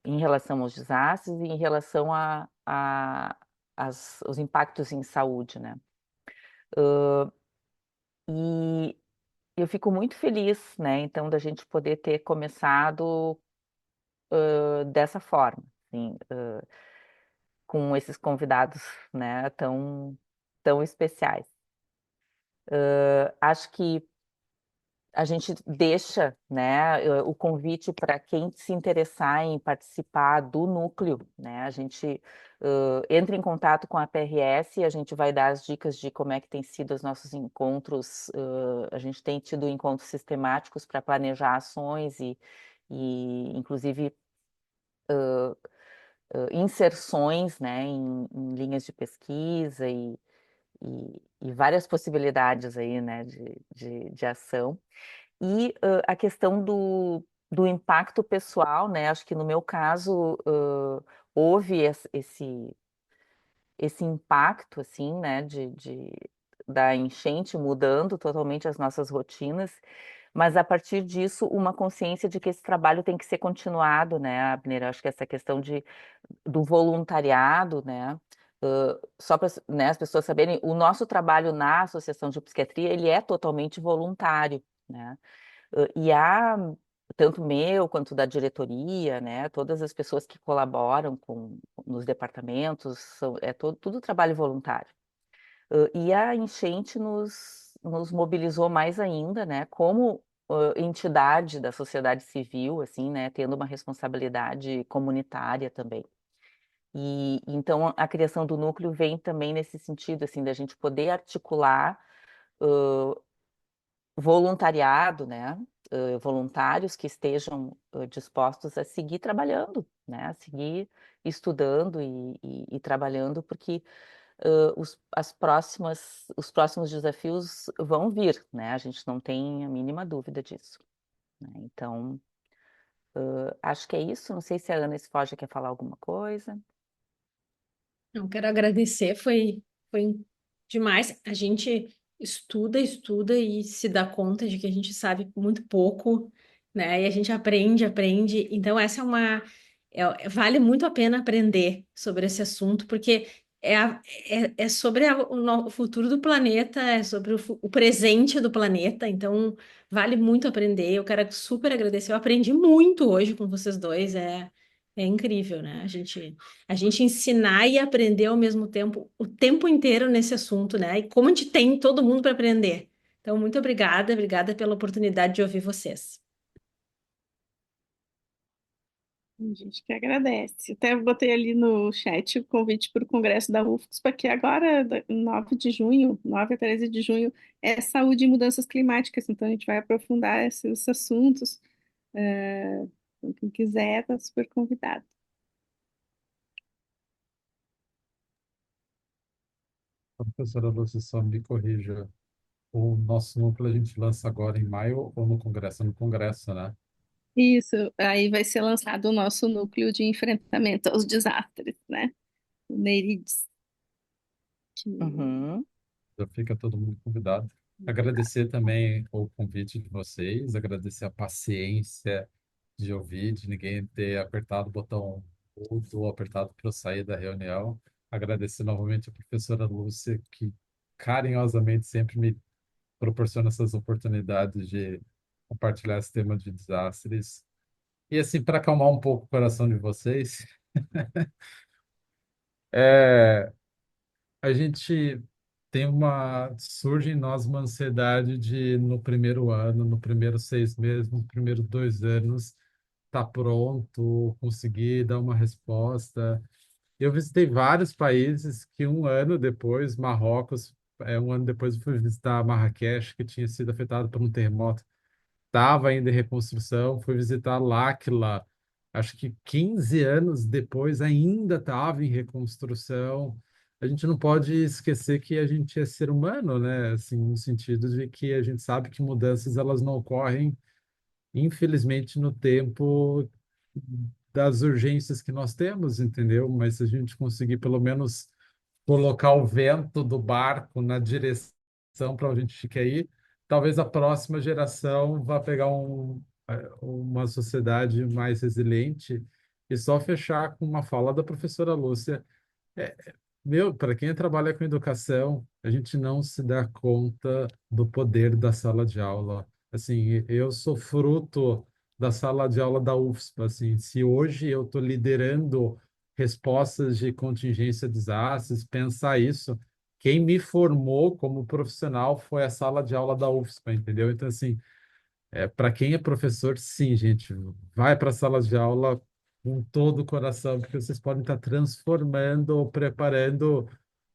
em relação aos desastres e em relação aos impactos em saúde, né. E eu fico muito feliz, né, então, da gente poder ter começado dessa forma, assim, com esses convidados, né, tão especiais. Acho que a gente deixa, né, o convite para quem se interessar em participar do núcleo, né, a gente entra em contato com a PRS e a gente vai dar as dicas de como é que tem sido os nossos encontros, a gente tem tido encontros sistemáticos para planejar ações e inclusive inserções, né, em linhas de pesquisa e várias possibilidades aí, né, de ação. E a questão do impacto pessoal, né? Acho que no meu caso houve esse impacto, assim, né? Da enchente mudando totalmente as nossas rotinas, mas a partir disso uma consciência de que esse trabalho tem que ser continuado, né, Abner? Acho que essa questão do voluntariado, né? Só para, né, as pessoas saberem, o nosso trabalho na Associação de Psiquiatria ele é totalmente voluntário, né? E há, tanto meu quanto da diretoria, né, todas as pessoas que colaboram nos departamentos, é tudo trabalho voluntário. E a enchente nos mobilizou mais ainda, né, como entidade da sociedade civil, assim, né, tendo uma responsabilidade comunitária também. E então a criação do núcleo vem também nesse sentido, assim, da gente poder articular voluntariado, né? Voluntários que estejam dispostos a seguir trabalhando, né? A seguir estudando e trabalhando, porque os próximos desafios vão vir, né? A gente não tem a mínima dúvida disso, né? Então, acho que é isso. Não sei se a Ana Esforja quer falar alguma coisa. Eu quero agradecer, foi demais. A gente estuda, estuda e se dá conta de que a gente sabe muito pouco, né? E a gente aprende, aprende. Então, essa é vale muito a pena aprender sobre esse assunto, porque é sobre o futuro do planeta, é sobre o presente do planeta. Então, vale muito aprender. Eu quero super agradecer. Eu aprendi muito hoje com vocês dois. É incrível, né? A gente ensinar e aprender ao mesmo tempo, o tempo inteiro nesse assunto, né? E como a gente tem todo mundo para aprender. Então, muito obrigada, obrigada pela oportunidade de ouvir vocês. A gente que agradece. Até botei ali no chat o convite para o Congresso da UFSPA, que agora, 9 de junho, 9 a 13 de junho, é saúde e mudanças climáticas. Então, a gente vai aprofundar esses assuntos. Então, quem quiser, está super convidado. Professora Lúcia, só me corrija. O nosso núcleo a gente lança agora em maio ou no Congresso? É no Congresso, né? Isso, aí vai ser lançado o nosso núcleo de enfrentamento aos desastres, né? O NERIDS. Que Uhum. Já fica todo mundo convidado. Agradecer também o convite de vocês, agradecer a paciência de ouvir, de ninguém ter apertado o botão mudo ou apertado para eu sair da reunião. Agradecer novamente a professora Lúcia, que carinhosamente sempre me proporciona essas oportunidades de compartilhar esse tema de desastres. E assim, para acalmar um pouco o coração de vocês, é, a gente surge em nós uma ansiedade de, no primeiro ano, no primeiro 6 meses, no primeiro 2 anos, estar pronto, conseguir dar uma resposta. Eu visitei vários países que um ano depois, Marrocos, um ano depois eu fui visitar Marrakech, que tinha sido afetado por um terremoto, estava ainda em reconstrução, fui visitar L'Áquila, acho que 15 anos depois ainda estava em reconstrução. A gente não pode esquecer que a gente é ser humano, né? Assim, no sentido de que a gente sabe que mudanças elas não ocorrem, infelizmente, no tempo das urgências que nós temos, entendeu? Mas se a gente conseguir pelo menos colocar o vento do barco na direção para onde a gente quer ir, talvez a próxima geração vá pegar uma sociedade mais resiliente. E só fechar com uma fala da professora Lúcia. É, para quem trabalha com educação, a gente não se dá conta do poder da sala de aula. Assim, eu sou fruto da sala de aula da UFSP. Assim, se hoje eu estou liderando respostas de contingência a desastres, pensar isso, quem me formou como profissional foi a sala de aula da UFSP, entendeu? Então, assim, para quem é professor, sim, gente, vai para a sala de aula com todo o coração, porque vocês podem estar transformando ou preparando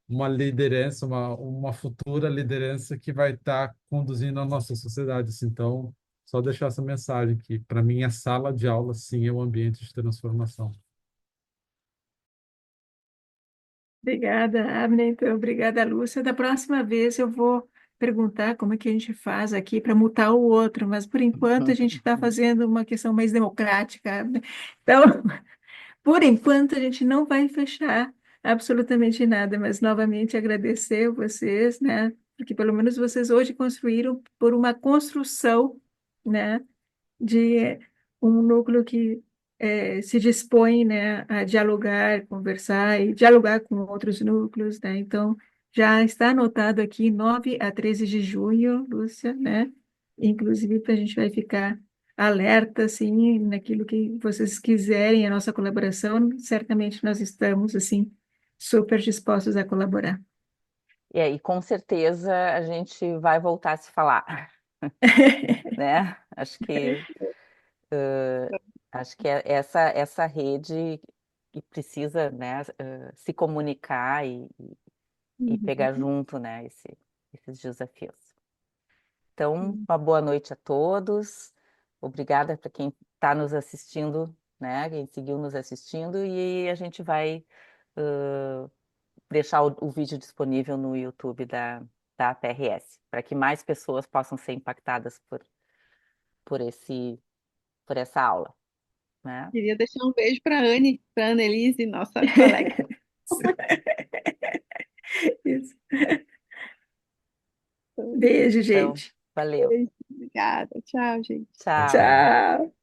uma liderança, uma futura liderança que vai estar conduzindo a nossa sociedade. Assim. Então, só deixar essa mensagem que, para mim, a sala de aula, sim, é um ambiente de transformação. Obrigada, Abner. Então, obrigada, Lúcia. Da próxima vez eu vou perguntar como é que a gente faz aqui para mutar o outro, mas por enquanto a gente está fazendo uma questão mais democrática, Abner. Então, por enquanto a gente não vai fechar absolutamente nada, mas novamente agradecer a vocês, né? Porque pelo menos vocês hoje construíram por uma construção, né? De um núcleo que se dispõe, né, a dialogar, conversar e dialogar com outros núcleos, né? Então, já está anotado aqui 9 a 13 de junho, Lúcia, né? Inclusive, a gente vai ficar alerta, assim, naquilo que vocês quiserem, a nossa colaboração, certamente nós estamos, assim, super dispostos a colaborar. E aí, com certeza, a gente vai voltar a se falar, né? Acho que essa rede que precisa, né, se comunicar e pegar Uhum. junto, né, esses desafios. Então, uma boa noite a todos. Obrigada para quem está nos assistindo, né? Quem seguiu nos assistindo, e a gente vai deixar o vídeo disponível no YouTube da PRS, para que mais pessoas possam ser impactadas por por essa aula, né? Queria deixar um beijo para a Annelise, nossa colega. Isso. Beijo, Então, gente. valeu. Obrigada. Tchau, gente. Tchau, tchau. Tchau.